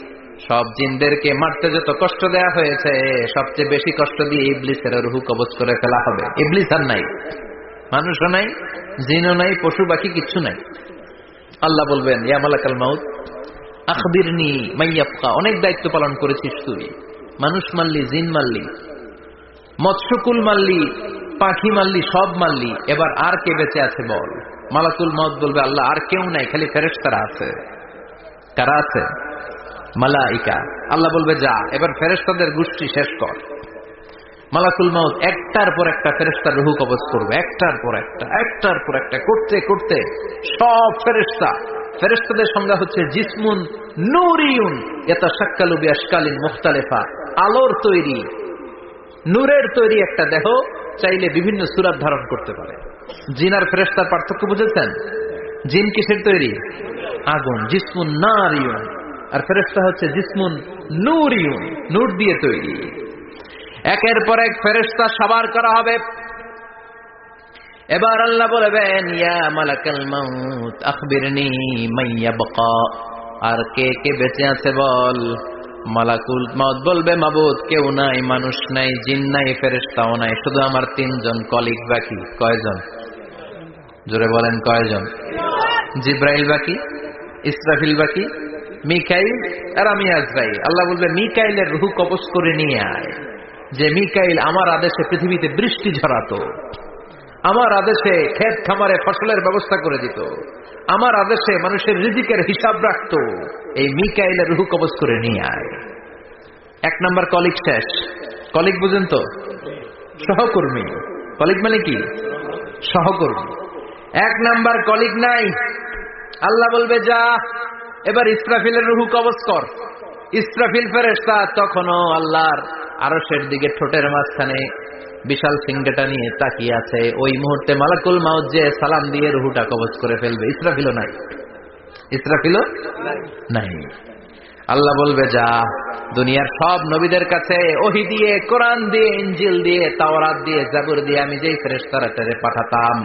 Speaker 1: সব জিনদেরকে মারতে যত কষ্ট দেয়া হয়েছে, সবচেয়ে বেশি কষ্ট দিয়ে ইবলিসের রূহ কবজ করে ফেলা হবে। ইবলিস আর নাই, মানুষও নাই, জিনও নাই, পশু পাখি কিচ্ছু নাই। আল্লাহ বলবেন ইয়া মালাকাল মাউত আখবিরনি মাইয়াবকা, অনেক দায়িত্ব পালন করেছিস তুই। মানুষ মারলি, জিন মারলি, মৎস্যকুল মারলি, পাখি মারলি, সব মারলি, এবার আর কে বেঁচে আছে বল। মালাকুল মউত বলবে আল্লাহ আর কেউ নাই, খালি ফেরেশতারা আছে। কারা আছে? মালাইকা। আল্লাহ বলবে যা এবার ফেরেশতাদের গোষ্ঠী শেষ কর। মালাকুল মউত একটার পর একটা ফেরেশতার রূহ কবজ করবে, একটার পর একটা, একটার পর একটা, করতে করতে সব ফেরেশতা। ফেরেশতাদের সংজ্ঞা হচ্ছে জিসমুন নূরিয়ুন ইয়াতাশাক্কালু বিআশকালিন মুখতালিফা, আলোর তৈরি, নূরের তৈরি একটা দেহ, চাইলে বিভিন্ন সূরত ধারণ করতে পারে। জিন আর ফেরেশতার পার্থক্য বুঝেছেন? জিন কিসের তৈরি? আগুন, জিসমুন নারিয়ুন। আর ফেরেশতা হচ্ছে জিসমুন নূরিয়ুন, নূর দিয়ে তৈরি। একের পর এক ফেরেশতা সাবার করা হবে। এবার আল্লাহ বলবেন ইয়া মালাকাল মাউত আখবিরনি মাইয়াবকা, আর কে কে বেঁচে আছে বল। মালাকুল মউত বলবে মাবুদ কেউ নাই, মানুষ নাই, জিন নাই, ফেরেশতাও নাই, শুধু আমার তিনজন কলিগ বাকি। কয়জন? জোরে বলেন কয়জন? জিব্রাইল বাকি, ইসরাফিল বাকি, মিকাইল আর আমি আজরাইল। আল্লাহ বলবে মিকাইলের রূহ কবজ করে নিয়ে আয়। যে মিকাইল আমার আদেশে পৃথিবীতে বৃষ্টি ঝরাতো, আমার আদেশে ক্ষেত খামারে ফসলের ব্যবস্থা করে দিত, আমার আদেশে মানুষের রিজিকের হিসাব রাখতো, এই মিকাইলের রূহ কবজ করে নিয়ে আয়। এক নাম্বার কলিগ শেষ। কলিগ বুঝেন তো? সহকর্মী। কলিগ মানে কি? সহকর্মী। এক নাম্বার কলিগ নাই। আল্লাহ বলবে যা এবার ইসরাফিলের রূহ কবজ কর। ইসরাফিল ফেরেশতা তখনও আল্লাহর আরশের দিকে ঠোঁটের মাঝখানে বিশাল সিংহাটা নিয়ে তাকিয়ে আছে। ওই মুহূর্তে মালাকুল মাউত যে সালাম দিয়ে রূহটা কবজ করে ফেলবে। ইসরাফিলও নাই, ইসরাফিলও নাই। আল্লাহ বলবে যা দুনিয়ার সব নবীদের কাছে ওহী দিয়ে, কোরআন দিয়ে, ইনজিল দিয়ে, তাওরাত দিয়ে, জাবুর দিয়ে আমি যেই ফেরেশতারা পাঠাতাম,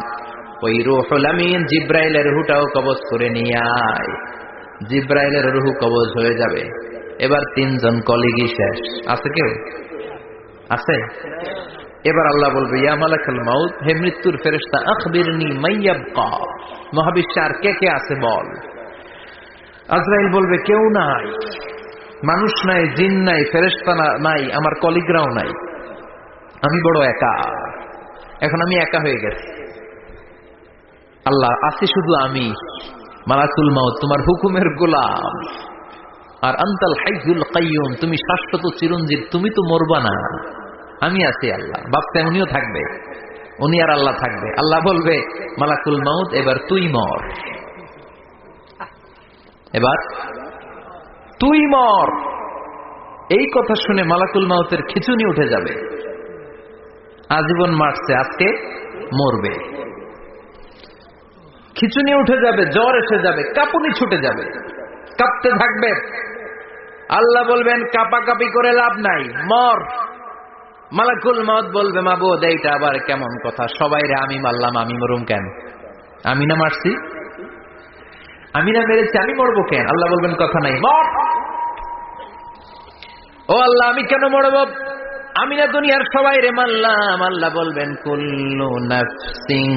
Speaker 1: ওই রূহুল আমিন জিব্রাইলের রূহটাও কবজ করে নিয়ে আয়। জিব্রাইলের রূহ কবজ হয়ে যাবে। এবার তিনজন কলিগই শেষ। আছে কেউ? আছে? এবার আল্লাহ বলবে ইয়া মালাকাল মাউত, হে মৃত্যুর ফেরেশতা আখবিরনি মাইয়াবকা, মহাবিশ্বে আর কে কে আছে বল। আজরাইল বলবে কেউ নাই, মানুষ নাই, জিন নাই, ফেরেশতা নাই, আমার কলিগরাও নাই, আমি বড় একা। এখন আমি একা হয়ে গেছি। আল্লাহ আছি শুধু আমি। মালাকুল মাউত তোমার হুকুমের গোলাম। আর আনতাল হাইয়ুল কাইয়ুম, তুমি শাশ্বত চিরঞ্জীব, তুমি তো মরবা না, আমি আছি। আল্লাহ ভাবতে উনিও থাকবে, উনি আর আল্লাহ থাকবে। আল্লাহ বলবে মালাকুল মাউত এবার তুই মর। এবার তুই মর। এই কথা শুনে মালাকুল মাউতের খিচুনি উঠে যাবে। আজীবন মারছে, আজকে মরবে। খিচুনি উঠে যাবে, জ্বর এসে যাবে, কাঁপুনি ছুটে যাবে, কাঁপতে থাকবে। আল্লাহ বলবেন কাঁপাকাঁপি করে লাভ নাই, মর। মালাকুল মাউত বলবে মাবুদ এইটা আবার কেমন কথা, সবাই রে আমি মারলাম, আমি মরুম কেন? আমি না মারছি, আমি না মেরেছি, আমি মরবো কেন? আল্লাহ বলবেন কথা নাই, মর। ও আল্লাহ আমি কেন মরব? আমি না দুনিয়ার সবাই রে মারলাম। আল্লাহ বলবেন কুল্লু নাফসিন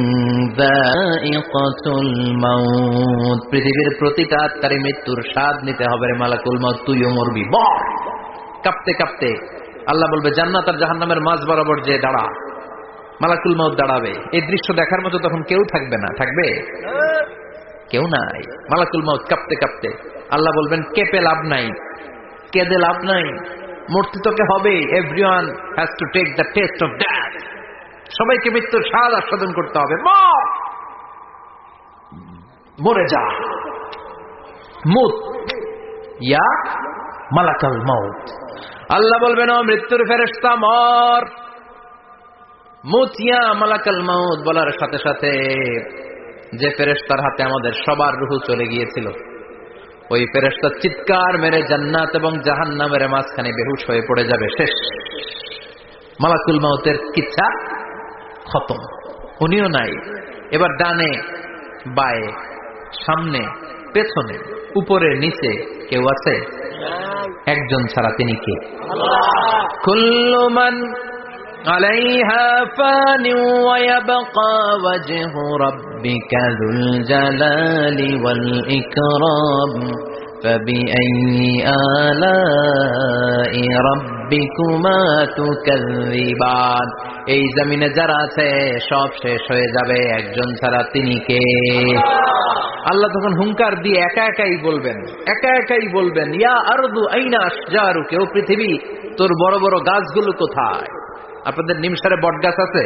Speaker 1: যায়িকাতুল মাউত, পৃথিবীর প্রতিটা আত্মারে মৃত্যুর স্বাদ নিতে হবে রে মালাকুল মাউত, তুইও মরবি, মর। কাঁপতে কাঁপতে আল্লাহ বলবে জান্নাত আর জাহান্নামের মাঝ বরাবর যে দাঁড়া। মালাকুল মাউত দাঁড়াবে। এই দৃশ্য দেখার মতো তখন কেউ থাকবে না, থাকবে কেউ নাই। মালাকুল মাউত কাঁপতে কাঁপতে আল্লাহ বলবেন কেঁপে লাভ নাই, কেঁদে লাভ নাই, মরতে তোকে হবে। Everyone has to take the test of death, সবাইকে মৃত্যুর স্বাদ আস্বাদন করতে হবে। মরে যা, মুত ইয়া মালাকুল মাউত। আল্লাহ বলবেন ও মৃত্যুর ফেরেশতা মর, মুত ইয়া মালাকুল মাউত। বলার সাথে সাথে যে ফেরেশতার হাতে আমাদের সবার রূহ চলে গিয়েছিল, ওই ফেরেশতা চিৎকার মেরে জান্নাত এবং জাহান্নামের মাঝখানে বেহুশ হয়ে পড়ে যাবে, শেষ। মালাকুল মাউতের কিচ্ছা খতম, উনিও নাই। এবার ডানে বায়ে সামনে পেছনে উপরে নিচে কেউ আছে? একজন ছাড়া, তিনি কে? কুল্লু মান আলাইহা ফানি ওয়া ইয়াবকা ওয়াজহু রাব্বিকা যুল জালালি ওয়াল ইকরাম ফাবিআইয়ি আলাই রাব্বিকুমা তুকাযযিবান। এই জমিনে যারা আছে সব শেষ হয়ে যাবে, একজন ছাড়া, তিনি কে? আল্লাহ তখন হুঙ্কার দিয়ে একা একাই বলবেন ইয়া আরদু আইনা আশজারুকা, ও পৃথিবী তোর বড় বড় গাছগুলো কোথায়? আপনাদের নিমসারে বট গাছ আছে?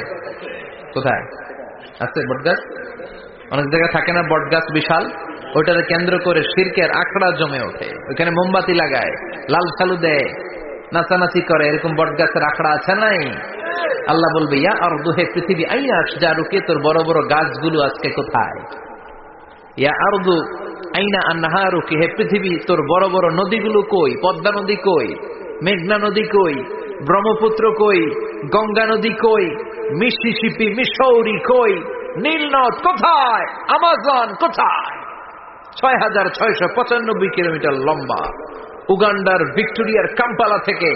Speaker 1: কোথায় আছে বট গাছ? অনেক জায়গায় থাকে না বট গাছ, বিশাল। ওইটাকে কেন্দ্র করে শিরকের আখড়া জমে ওঠে, ওইখানে মোমবাতি লাগায়, লাল সালু দেয়, নাচানাচি করে, এরকম বট গাছের আখড়া আছে নাই? আল্লাহ বলবে ইয়া আরদু, হে পৃথিবী, আইনা আশজারুকা, তোর বড় বড় গাছগুলো আজকে কোথায়? ইয়া আরদু আইনা আনহারুকা, হে পৃথিবী তোর বড় বড় নদীগুলো কই? পদ্মা নদী কই? মেঘনা নদী কই? ব্রহ্মপুত্র কই? গঙ্গা নদী কই? মিসিসিপি, মিসৌরি কই? নীল নদ কোথায়? আমাজন কোথায়? 6695 কিলোমিটার লম্বা, উগান্ডার ভিক্টোরিয়ার কাম্পালা থেকে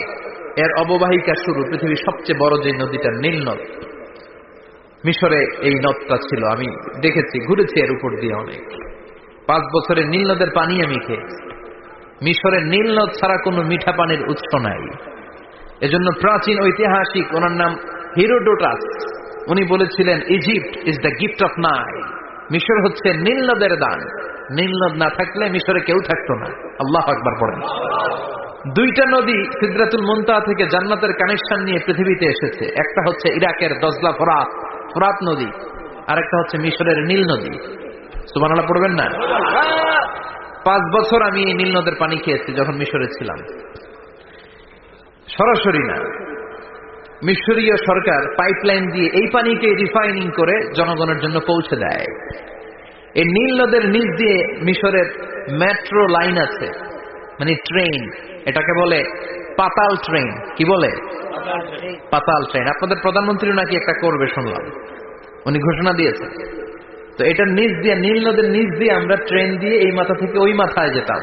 Speaker 1: এর অববাহিকা শুরু। পৃথিবীর সবচেয়ে বড় যে নদীটা নীল নদ, মিশরে এই নদটা ছিল। আমি দেখেছি, ঘুরেছি এর উপর দিয়ে অনেক। 5 বছরে নীল নদের পানি আমি খেয়েছি। মিশরের নীল নদ ছাড়া কোনো মিঠা পানির উৎস নাই। এজন্য প্রাচীন ঐতিহাসিক, ওনার নাম হিরোডোটাস, উনি বলেছিলেন Egypt is the gift of Nile, মিশর হচ্ছে নীল নদের দান। নীল নদ না থাকলে মিশরে কেউ থাকতো না। আল্লাহু আকবার পড়েন। 2টা নদী সিদরাতুল মুনতাহা থেকে জান্নাতের কানেকশন নিয়ে পৃথিবীতে এসেছে। একটা হচ্ছে ইরাকের দজলা ফোরাত নদী, আর একটা হচ্ছে মিশরের নীল নদী। সুবহানাল্লাহ পড়বেন না? 5 বছর আমি এই নীল নদের পানি খেয়েছি যখন মিশরে ছিলাম। সরাসরি না, মিশরীয় সরকার পাইপলাইন দিয়ে এই পানিকে রিফাইনিং করে জনগণের জন্য পৌঁছে দেয়। এই নীল নদের নিচ দিয়ে মিশরের মেট্রো লাইন আছে, মানে ট্রেন, এটাকে বলে পাতাল ট্রেন। কি বলে? পাতাল ট্রেন। আপনাদের প্রধানমন্ত্রী নাকি একটা করবে শুনলাম, উনি ঘোষণা দিয়েছে। তো এটার নিচ দিয়ে, নীল নদের নিচ দিয়ে আমরা ট্রেন দিয়ে এই মাথা থেকে ওই মাথায় যেতাম,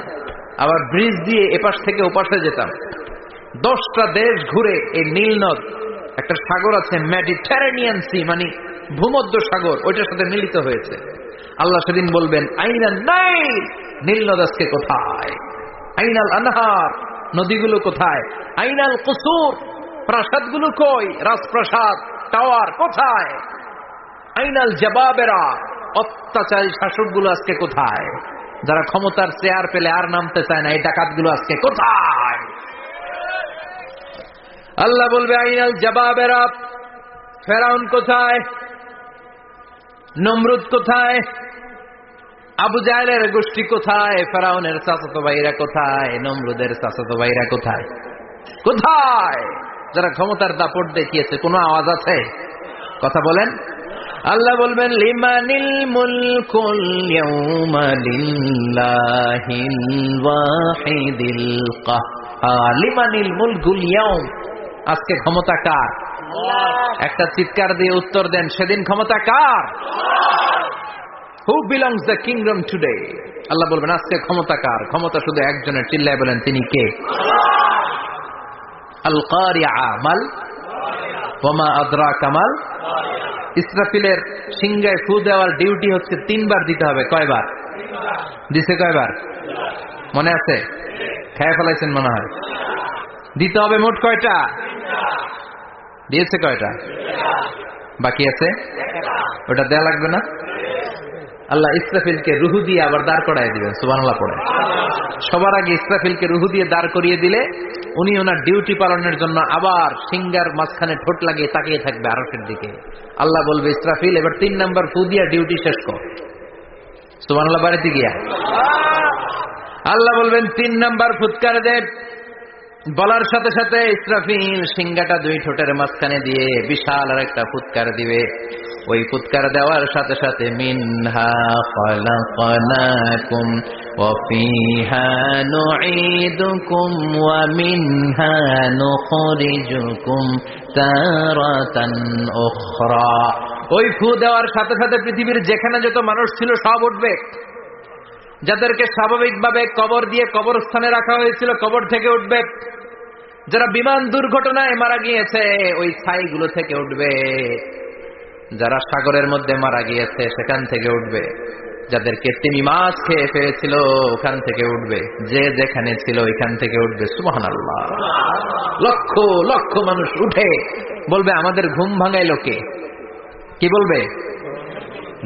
Speaker 1: আবার ব্রিজ দিয়ে এপাশ থেকে ওপাশে যেতাম। 10টা দেশ ঘুরে এই নীল নদ, একটা সাগর আছে মেডিটেরেনিয়ান সি, মানে ভূমধ্য সাগর, ওইটার সাথে মিলিত হয়েছে। আল্লাহ সেদিন বলবেন আইনাল নাইল, নীল নদ আজকে কোথায়? আইনাল আনহার, নদীগুলো কোথায়? আইনাল কুসুর, প্রাসাদগুলো কই? রাজপ্রাসাদ, টাওয়ার কোথায়? আইনাল জাবাবেরা, অত্যাচারী শাসকগুলো আজকে কোথায়? যারা ক্ষমতার চেয়ার পেলে আর নামতে চায় না, এই ডাকাতগুলো আজকে কোথায়? আল্লাহ বলবে আইনাল জাবাবেরা, ফেরাউন কোথায়? নমরুদ কোথায়? আবু জাহেলের গোষ্ঠী কোথায়, ফেরাউনের চাচাতো ভাইরা কোথায়, নমরুদের চাচাতো ভাইরা কোথায়? কোথায় যারা ক্ষমতার দাপট দেখিয়েছে? কোনো আওয়াজ আছে? কথা বলেন। আল্লাহ বলবেন লিমানিল মুলকুল ইয়াউমা লিল্লাহিল ওয়াহিদিল কাহ্হার। লিমানিল মুলকুল ইয়াউম, আজকে ক্ষমতা কার? একটা চিৎকার দিয়ে উত্তর দেন, সেদিন ক্ষমতা কার? Who belongs the kingdom today? আল্লাহ বলবেন আজকে ক্ষমতা কার? ক্ষমতা শুধু একজনের, চিল্লায় বলেন তিনি কে? আল কারিআ মাল ওয়া মা আদরাকা মাল। ইসরাফিলের সিংহায় ফু দেওয়ার ডিউটি হচ্ছে 3 বার দিতে হবে। কয়বার দিছে? কয়বার মনে আছে? খেয়ে ফেলাইছেন মনে হয়। দিতে হবে মোট কয়টা? দিয়েছে কয়টা? বাকি আছে, ওটা দেয়া লাগবে না? আল্লাহ ইসরাফিলকে রুহু দিয়ে আবার দাঁড় করায় দিবেন। সুবহানাল্লাহ পড়ে। সবার আগে ইসরাফিলকে রুহু দিয়ে দাঁড় করিয়ে দিলে উনি ওনার ডিউটি পালনের জন্য আবার সিংহার মাঝখানে ঠোঁট লাগিয়ে তাকিয়ে থাকবে আরশের দিকে। আল্লাহ বলবে ইসরাফিল এবার 3 নাম্বার ফু দিয়া ডিউটি শেষ কর। সুবহানাল্লাহ বাড়িতে গিয়া আল্লাহ বলবেন 3 নাম্বার ফুৎকার দে। বলার সাথে সাথে ইসরাফিল সিংহাটা 2 ঠোঁটের মাঝখানে দিয়ে বিশাল আর একটা ফুৎকার দিবে। ওই ফুৎকার দেওয়ার সাথে সাথে মিনহা খালাকনাকুম ওয়া ফিহা নুঈদুকুম ওয়া মিনহা নুখরিজুকুম তারাতান উখরা। ওই ফু দেওয়ার সাথে সাথে পৃথিবীর যেখানে যত মানুষ ছিল সব উঠবে। যাদেরকে স্বাভাবিকভাবে কবর দিয়ে কবরস্থানে রাখা হয়েছিল কবর থেকে উঠবে। যারা বিমান দুর্ঘটনায় মারা গিয়েছে ওই ছাইগুলো থেকে উঠবে। যারা সাগরের মধ্যে মারা গিয়েছে সেখান থেকে উঠবে। যাদেরকে তিমি মাছ খেয়ে ফেলেছিল ওখান থেকে উঠবে। যে যেখানে ছিল ওইখান থেকে উঠবে। সুবহানাল্লাহ। লক্ষ লক্ষ মানুষ উঠে বলবে আমাদের ঘুম ভাঙাইলো কে? কি বলবে?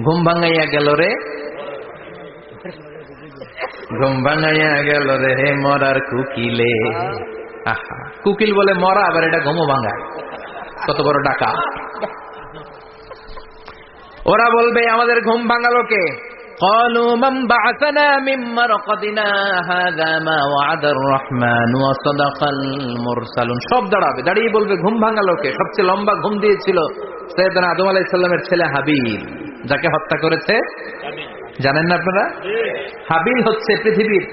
Speaker 1: ঘুম ভাঙাইয়া গেল রে, ঘুম ভাঙাইয়া গেল রে মরার কুকিলে। আহা, কুকিল বলে মরা, আবার এটা ঘুমো ভাঙায়। কত বড় ডাকা। ওরা বলবে আমাদের ঘুম ভাঙালো কে? قالوا من بعثنا من مرقدنا هذا ما وعد الرحمن وصدق المرسلون। সব দাঁড়াবে, দাঁড়িয়ে বলবে ঘুম ভাঙালো কে? সবচেয়ে লম্বা ঘুম দিয়েছিল সাইয়েদনা আদম আলাইহিস সালামের ছেলে হাবিল, যাকে হত্যা করেছে জানেন না আপনারা? হাবিল হচ্ছে পৃথিবীর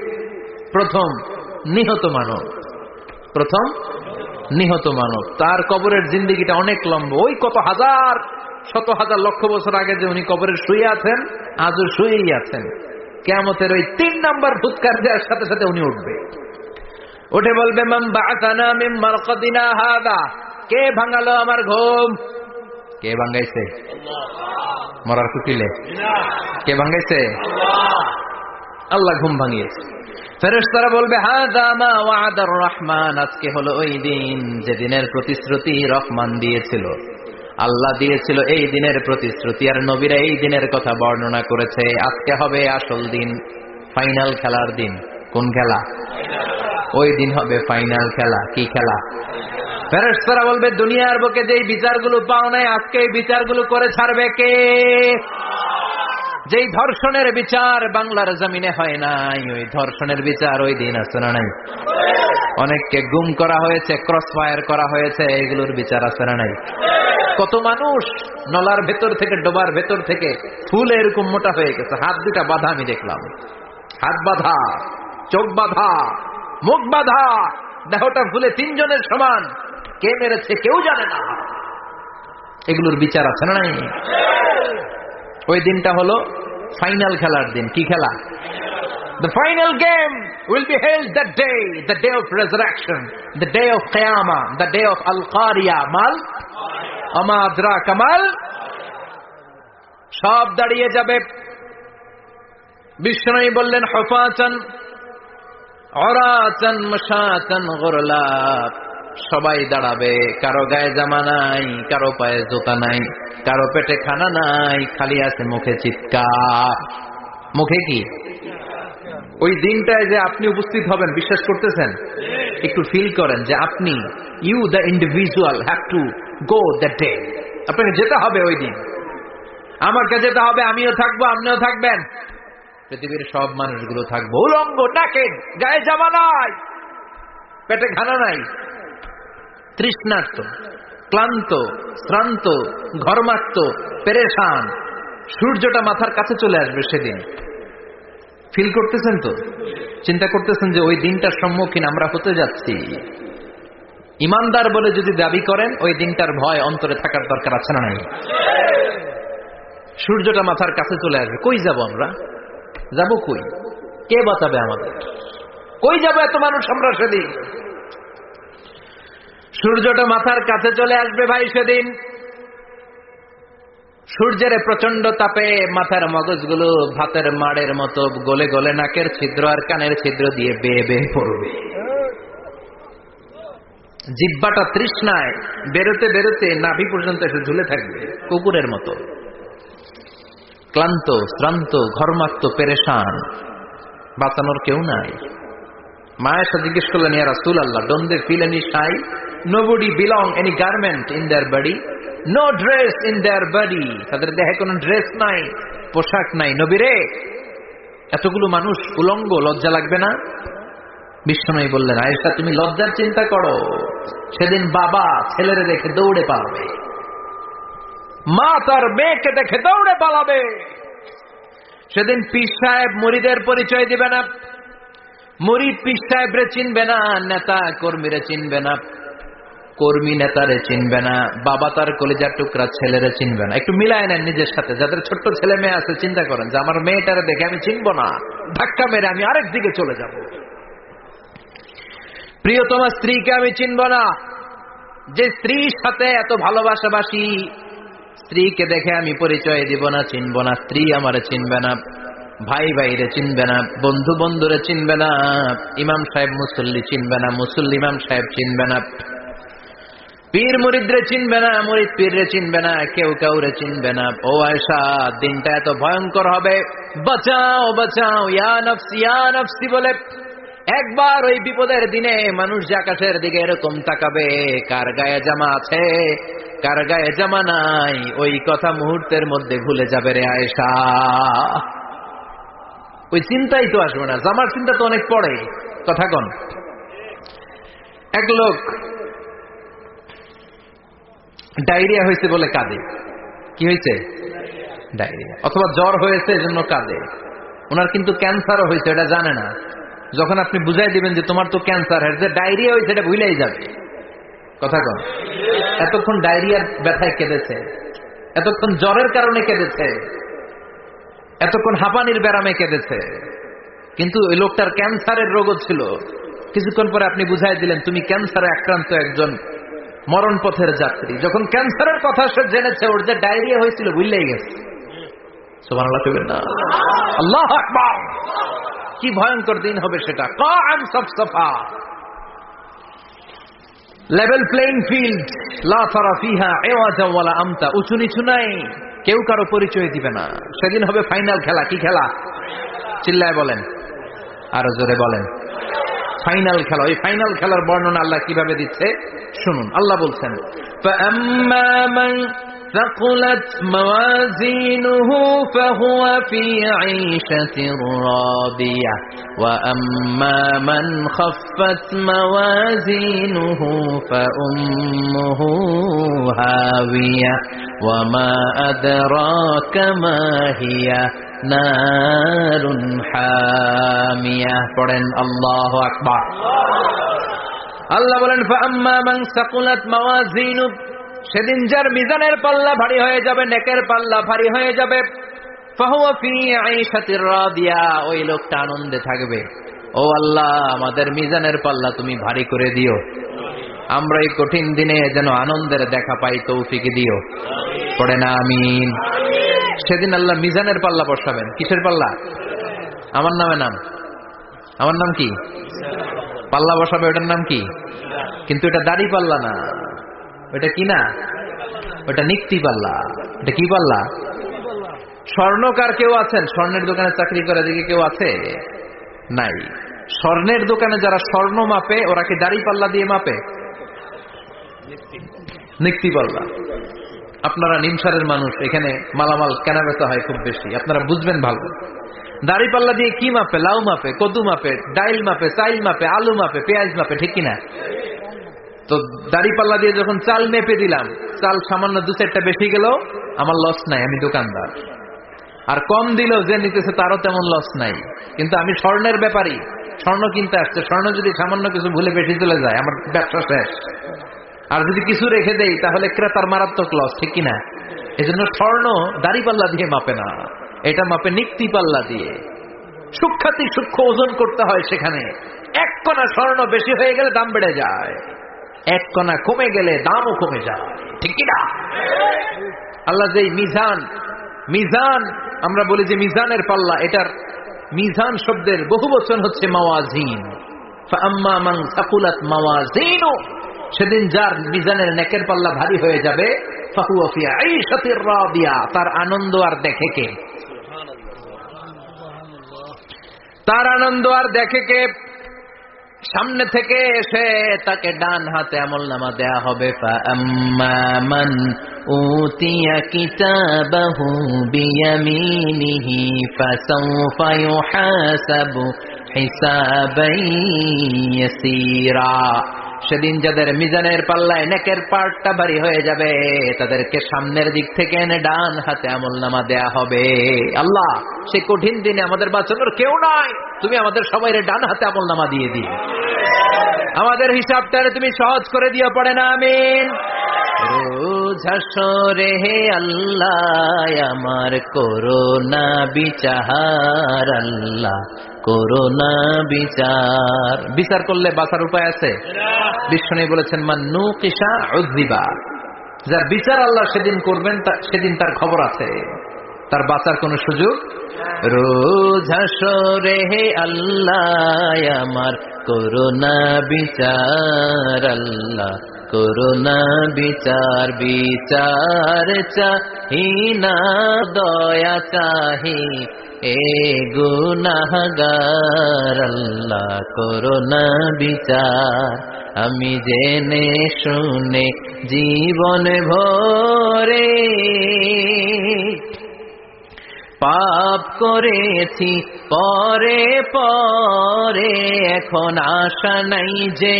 Speaker 1: প্রথম নিহত মানব। প্রথম নিহত মানব। তার কবরের জিন্দেগিটা অনেক লম্বা। ওই কত হাজার শত হাজার লক্ষ বছর আগে যে উনি কবরের শুয়ে আছেন, আজও শুয়েই আছেন। কিয়ামতের ওই 3 নাম্বার ফুৎকার দেওয়ার সাথে সাথে উনি উঠবে। উঠে বলবে মান বা'আসানা মিন মারকাদিনা হাদা। কে ভাঙালো আমার ঘুম? কে ভাঙাইছে? মরার কুকিলে কে ভাঙাইছে? আল্লাহ ঘুম ভাঙিয়েছে। ফেরেশতারা বলবে হাযা মা ওয়া'দার রহমান। আজকে হলো ওই দিন যে দিনের প্রতিশ্রুতি রহমান দিয়েছিল, আল্লাহ দিয়েছিল। এই দিনের প্রতিশ্রুতি আর নবীরা এই দিনের কথা বর্ণনা করেছে। আজকে হবে আসল দিন, ফাইনাল খেলার দিন। কোন খেলা? ওই দিন হবে ফাইনাল খেলা। কি খেলা? ফেরেশতারা বলবে দুনিয়ার বুকে যেই বিচারগুলো পাও নাই আজকে এই বিচারগুলো করে ছাড়বে কে? যেই ধর্ষণের বিচার বাংলার জমিনে হয় নাই, ওই ধর্ষণের বিচার ওই দিন আছে না নাই? অনেককে গুম করা হয়েছে, ক্রস ফায়ার করা হয়েছে, এগুলোর বিচার আছে না নাই? কত মানুষ নলার ভেতর থেকে, ডোবার ভেতর থেকে ফুলে এরকম মোটা হয়ে গেছে। হাত দুটা বাঁধা আমি দেখলাম। হাত বাঁধা, চোখ বাঁধা, মুখ বাঁধা, দেহটা ফুলে 3 জনের সমান। কে মেরেছে কেউ জানে না। এগুলোর বিচার আছে না নাই? ওই দিনটা হলো ফাইনাল খেলার দিন। কি খেলা? The final game will be held that day, the day of resurrection, the day of Qiyamah, the day of Al-Qari'ah. Mal Ama adraka mal। সব দাঁড়িয়ে যাবে। বিষ্ণু বললেন হুফাতান উরাতান মাশাতান গুরলা। সবাই দাঁড়াবে। কারো গায়ে জামা নাই, কারো পায়ে জুতা নাই, কারো পেটে খানা নাই, খালি আছে মুখে চিৎকার। মুখে কি? ওই দিনটায় যে আপনি উপস্থিত হবেন, বিশ্বাস করতেছেন? একটু ফিল করেন যে আপনি, you the individual have to go that day. আপনাকে যেতে হবে ওই দিন। আমাকে যেতে হবে, আমিও থাকবো, আপনিও থাকবেন। পৃথিবীর সব মানুষগুলো থাকবো উলঙ্গ, নাকেড, গায়ে জামা নাই, পেটে খানা নাই, তৃষ্ণার্ত, ক্লান্ত, শ্রান্ত, ঘর্মাক্ত, পেরেশান। সূর্যটা মাথার কাছে চলে আসবে সেদিন। ফিল করতেছেন তো? চিন্তা করতেছেন যে ওই দিনটার সম্মুখীন আমরা হতে যাচ্ছি। ইমানদার বলে যদি দাবি করেন, ওই দিনটার ভয় অন্তরে থাকার দরকার আছে না নাই? সূর্যটা মাথার কাছে চলে আসবে, কই যাব আমরা? যাব কই? কে বাঁচাবে আমাদের? কই যাব এত মানুষ আমরা সেদিন? সূর্যটা মাথার কাছে চলে আসবে ভাই সেদিন। সূর্যের প্রচন্ড তাপে মাথার মগজগুলো ভাতের মাড়ের মতো গলে গলে নাকের ছিদ্র আর কানের ছিদ্র দিয়ে বেয়ে বেয়ে পড়বে। জিহ্বাটা তৃষ্ণায় বেরোতে বেরোতে নাভি পর্যন্ত এসে ঝুলে থাকবে কুকুরের মতো। ক্লান্ত, শ্রান্ত, ঘর্মাক্ত, পেরেশান, বাঁচানোর কেউ নাই। মায়েশা জিজ্ঞেস করলেন, ইয়া রাসূলুল্লাহ, don't they feel any shy? Nobody belong any garment in their body, no dress in their body. তাদের দেহে কোনো ড্রেস নাই, পোশাক নাই। নবীরে, এতগুলো মানুষ উলঙ্গ, লজ্জা লাগবে না? বিশ্বনবী বললেন, আয়েশা তুমি লজ্জার চিন্তা করো, সেদিন বাবা ছেলেরে দেখে দৌড়ে পালাবে, মা তার মেয়েকে দেখে দৌড়ে পালাবে। সেদিন পীর সাহেব মুরিদের পরিচয় দিবে না, মুরিদ পীর সাহেবরে চিনবে না, নেতা কর্মীরে চিনবে না, কর্মী নেতারে চিনবে না, বাবা তার কলিজার টুকরা ছেলেরে চিনবে না। একটু মিলায় নেন নিজের সাথে। যাদের ছোট্ট ছেলে মেয়ে আছে, চিন্তা করেন যে আমার মেয়েটারে দেখে আমি চিনবো না, ধাক্কা মেরে আমি আরেক দিকে চলে যাব। প্রিয়তমা স্ত্রীকে আমি চিনব না, যে স্ত্রীর সাথে এত ভালোবাসাবাসি, স্ত্রীকে দেখে আমি পরিচয় দিব না, চিনব না। স্ত্রী আমারে চিনবে না, ভাই ভাইরে চিনবে না, বন্ধু বন্ধুরে চিনবে না, ইমাম সাহেব মুসল্লি চিনবে না, মুসল্লি ইমাম সাহেব চিনবে না, পীর মুরিদরে চিনবে না, মুরিদ পীররে চিনবে না, কেউ কাউরে চিনবে না। ও আয়েশা, দিনটা এত ভয়ঙ্কর হবে, বাঁচাও বাঁচাও, ইয়া নফসি ইয়া নফসি বলে একবার ওই বিপদের দিনে মানুষ যে আকাশের দিকে এরকম তাকাবে, কার গায়ে জামা আছে কার গায়ে জামা নাই, ওই কথা মুহূর্তের মধ্যে ভুলে যাবে রে আয়েশা। ওই চিন্তাই তো আসবে না, জামার চিন্তা তো অনেক পরে। কথা কন। এক লোক ডায়রিয়া হয়েছে বলে কাঁদে। কি হয়েছে? ডায়রিয়া। অথবা জ্বর হয়েছে এজন্য কাঁদে। ওনার কিন্তু ক্যান্সারও হয়েছে, এটা জানে না। যখন আপনি বুঝাই দিবেন যে তোমার তো ক্যান্সার, যে ডায়রিয়া হয়েছে এটা ভুলেই যাবে। কথা কন। এতক্ষণ ডায়রিয়ার ব্যথায় কেঁদেছে, এতক্ষণ জ্বরের কারণে কেঁদেছে, এতক্ষণ হাঁপানির ব্যারামে কেঁদেছে, কিন্তু ওই লোকটার ক্যান্সারের রোগও ছিল। কিছুক্ষণ পরে আপনি বুঝাই দিলেন তুমি ক্যান্সারে আক্রান্ত একজন মরণ পথের যাত্রী। যখন ক্যান্সারের কথা সে জেনেছে, ওর যে ডায়রিয়া হয়েছিল ভুলেই গেছে। সুবহানাল্লাহ কইবেন না? আল্লাহু আকবার। কি ভয়ঙ্কর দিন হবে সেটা। কাআন সাফসাফা, লেভেল প্লেইং ফিল্ড, লা তারা ফিহা ইওয়াজা ওয়ালা আমতা, উঁচু নিচু নাই, কেউ কারো পরিচয় দিবে না। সেদিন হবে ফাইনাল খেলা। কি খেলা? চিল্লায় বলেন, আরো জোরে বলেন। ফাইনাল খেলা। ওই ফাইনাল খেলার বর্ণনা আল্লাহ কিভাবে দিচ্ছে শুনুন। আল্লাহ বলছেন, ফাআম্মা মান ثقلت موازينه فهو في عيشة راضية وأما من خفت موازينه فأمه هاوية وما أدراك ما هي نار حامية. পড়েন আল্লাহু আকবার। আল্লাহ বলেন, فأما من ثقلت موازينه, সেদিন যার মিজানের পাল্লা ভারী হয়ে যাবে, নেকের পাল্লা ভারী হয়ে যাবে, ফাহুয়া ফি আইশাতির রাদিয়া, ওই লোকটা আনন্দে থাকবে। ও আল্লাহ, আমাদের মিজানের পাল্লা তুমি ভারী করে দিও, আমরা এই কঠিন দিনে যেন আনন্দের দেখা পাই, তৌফিক দিও। পড়ে না আমিন। সেদিন আল্লাহ মিজানের পাল্লা বসাবেন। কিসের পাল্লা? আমার নামে নাম। আমার নাম কি? পাল্লা বসাবে, ওটার নাম কি? কিন্তু এটা দাড়ি পাল্লা না, ওটা কি না, ওটা নিক্তি পাল্লা। এটা কি পাল্লা? স্বর্ণকার কেউ আছেন? স্বর্ণের দোকানে চাকরি করে দিকে কেউ আছে? নাই। স্বর্ণের দোকানে যারা স্বর্ণ মাপে, ওরা কি দাড়ি পাল্লা দিয়ে মাপে? নিক্তি পাল্লা। আপনারা নিমসারের মানুষ, এখানে মালামাল কেনাবেচা হয় খুব বেশি, আপনারা বুঝবেন ভালো। দাড়িপাল্লা দিয়ে কি মাপে? লাউ মাপে, কদু মাপে, ডাইল মাপে, চাইল মাপে, আলু মাপে, পেঁয়াজ মাপে, ঠিক কিনা? তো দাড়িপাল্লা দিয়ে যখন চাল মেপে দিলাম, চাল সামান্য 2-4টা বেশি গেল, আমার লস নাই, আমি দোকানদার। আর কম দিল যে নিতেছে তারও তেমন লস নাই। কিন্তু আমি স্বর্ণের ব্যাপারী, স্বর্ণ কিনতে আসছে, স্বর্ণ যদি সামান্য কিছু ভুলে বেশি চলে যায়, আমার ব্যবসা শেষ। আর যদি কিছু রেখে দেই তাহলে ক্রেতার মারাত্মক লস, ঠিক কিনা? এজন্য স্বর্ণ দাড়িপাল্লা দিয়ে মাপে না, এটা মাপে নিক্তি পাল্লা দিয়ে। সূক্ষ্মাতি সূক্ষ্ম ওজন করতে হয় সেখানে। 1 কণা স্বর্ণ বেশি হয়ে গেলে দাম বেড়ে যায়, 1 কণা কমে গেলে দামও কমে যায়, ঠিক কিনা? আল্লাহ যে মিজান আমরা বলি যে মিজানের পাল্লা, এটার মিজান শব্দের বহুবচন হচ্ছে মাওয়াজিন। ফাআম্মা মান সাকুলাত মাওয়াজিনু, সেদিন যার মিজানের নেকের পাল্লা ভারী হয়ে যাবে, ফাহুয়া ফি আইশাতির রাদিয়া, তার আনন্দ আর দেখে কে? তার আনন্দ আর দেখে কে? সামনে থেকে এসে তাকে ডান হাতে আমলনামা দেয়া হবে। ফাআম্মা মান উতিয়া কিতাবাহু বিয়ামিনিহি ফাসাউফা ইউহাসাবু হিসাবান ইয়াসীরা। সেদিন যাদের মিজানের পাল্লায় নেকের পার্টটা ভারী হয়ে যাবে, তাদেরকে সামনের দিক থেকে এনে ডান হাতে আমলনামা দেয়া হবে। আল্লাহ, সেই কঠিন দিনে আমাদের বাঁচানোর কেউ নাই, তুমি আমাদের সবাই ডান হাতে আমলনামা দিয়ে দিও, আমাদের হিসাবটারে তুমি সহজ করে দিও, পড়ে না আমিন। রোজ হাসরে হে আল্লাহ আমার করোনা বিচার, আল্লাহ করোনা বিচার। বিচার করলে বাঁচার উপায় আছে? বিষ্ণু বলেছেন মান্নু কিসা উযিবা, যার বিচার আল্লাহ সেদিন করবেন, সেদিন তার খবর আছে, তার বাঁচার কোনো সুযোগ। রোজ হাসরে হে আল্লাহ আমার করোনা বিচার, আল্লাহ করোনা বিচার। বিচার চাহি না দয়া চাহি এ গুনাহগার, আল্লাহ করোনা বিচার। আমি জেনে শুনে জীবন ভরে পাপ করেছি পরে পরে, এখন আশা নাই যে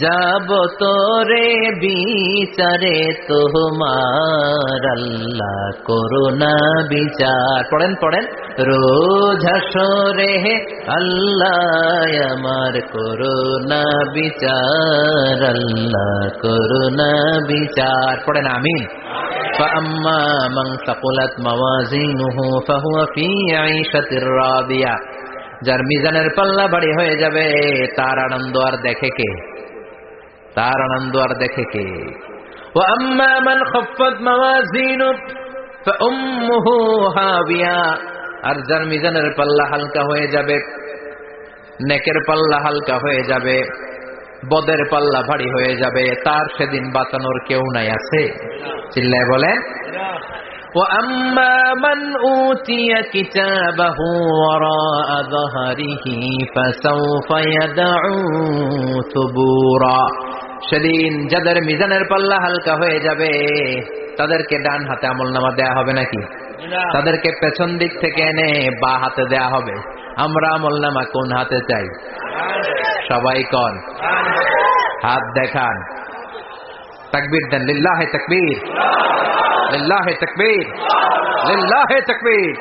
Speaker 1: যাব তোরে বিচারে তোমার, আল্লাহ করোনা বিচার। পড়েন রোজ হাসরে হে আল্লাহ আমার করোনা বিচার, আল্লাহ করোনা বিচার। পড়েন আমিন। فأما من ثقلت موازينه فهو في عيشة راضية, যার মিজানের পাল্লা ভারী হয়ে যাবে, তার আনন্দ আর দেখে কে? তার আনন্দ আর দেখে কে? وأما من خفت موازينه فأمه هاوية, আর যার মিজানের পাল্লা হালকা হয়ে যাবে, নেকের পাল্লা হালকা হয়ে যাবে, বদের পাল্লা ভারী হয়ে যাবে, তার সেদিন বাঁচানোর কেউ নাই। আছে? চিল্লায় বলেন। وَأَمَّا مَنْ أُوتِيَ كِتَابَهُ وَرَاءَ ظَهْرِهِ فَسَوْفَ يَدْعُو ثُبُورًا, সেদিন যাদের মিজানের পাল্লা হালকা হয়ে যাবে, তাদেরকে ডান হাতে আমলনামা দেয়া হবে নাকি? তাদেরকে পেছন দিক থেকে এনে বা হাতে দেয়া হবে। আমরা আমলনামা কোন হাতে চাই? সবাই কোন হাত দেখান, তাকবীর দেন, লিল্লাহে তাকবীর, লিল্লাহে তাকবীর, লিল্লাহে তাকবীর।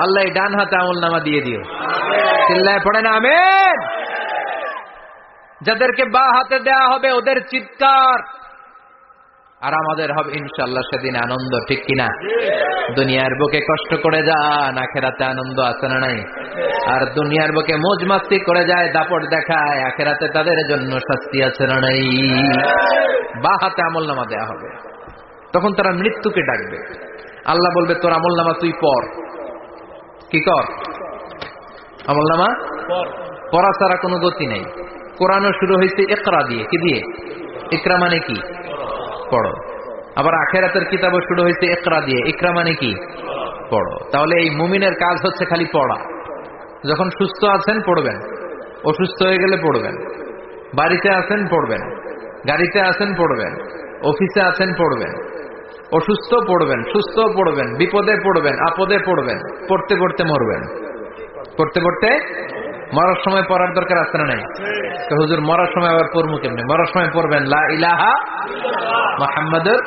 Speaker 1: আল্লাহ ডান হাতে আমলনামা দিয়ে দিও, চিল্লায় পড়েন আমিন। যাদেরকে বা হাতে দেয়া হবে ওদের চিৎকার, আর আমাদের হবে ইনশাআল্লাহ সেদিন আনন্দ, ঠিক কিনা? দুনিয়ার বুকে কষ্ট করে যান, আখেরাতে আনন্দ আছে না নাই? আর দুনিয়ার বুকে মौज মাস্তি করে যায়, দাপট দেখায়, আখেরাতে তাদের জন্য শাস্তি আছে না নাই? বা হাতে আমলনামা দেয়া হবে, তখন তারা মৃত্যুকে ডাকবে। আল্লাহ বলবে তোর আমলনামা তুই পড়। কি কর? আমলনামা পড়া ছাড়া কোনো গতি নেই। কোরআনও শুরু হয়েছে ইকরা দিয়ে। কি দিয়ে? ইকরা মানে কি? পড়ো। আবার আখেরাতের কিতাবও শুরু হয়েছে ইকরা দিয়ে। ইকরা মানে কি? পড়ো। তাহলে এই মুমিনের কাজ হচ্ছে খালি পড়া। যখন সুস্থ আছেন পড়বেন, অসুস্থ হয়ে গেলে পড়বেন, বাড়িতে আছেন পড়বেন, গাড়িতে আছেন পড়বেন, অফিসে আছেন পড়বেন, অসুস্থ পড়বেন, সুস্থ পড়বেন, বিপদে পড়বেন, আপদে পড়বেন, পড়তে পড়তে মরবেন। পড়তে পড়তে মরার সময় পড়ার দরকার আছে না নাই? হুজুর মরার সময় আবার পড়বো কেমনে? মরার সময় পড়বেন লা ইলাহা মুহাম্মাদুর,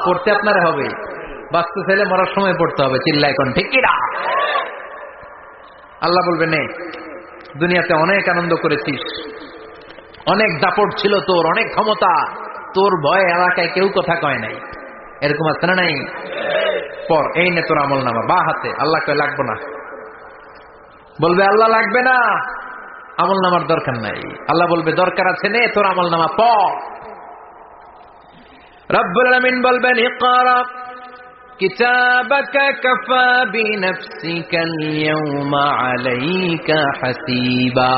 Speaker 1: পড়তে আপনার হবে। বাঁচতে চাইলে মরার সময় পড়তে হবে। চিল্লায় কোন ঠিক কি না? আল্লাহ বলবেন নে, দুনিয়াতে অনেক আনন্দ করেছিস, অনেক দাপট ছিল তোর, অনেক ক্ষমতা, তোর ভয়ে এলাকায় কেউ কথা কয় নাই। এরকম আছে না নাই? পর এই নে তোর আমল নামা বা হাতে। আল্লাহ কয় লাগবে না। বলবে আল্লাহ লাগবে না, আমল নামার দরকার নাই। আল্লাহ বলবে দরকার আছে, নে তোর আমল নামা পড়। রব্বুল আলামিন বলবেন ইকরা কিতাবাকা কাফা বিনাফসিকাল ইয়াওমা আলাইকা হাসিবা।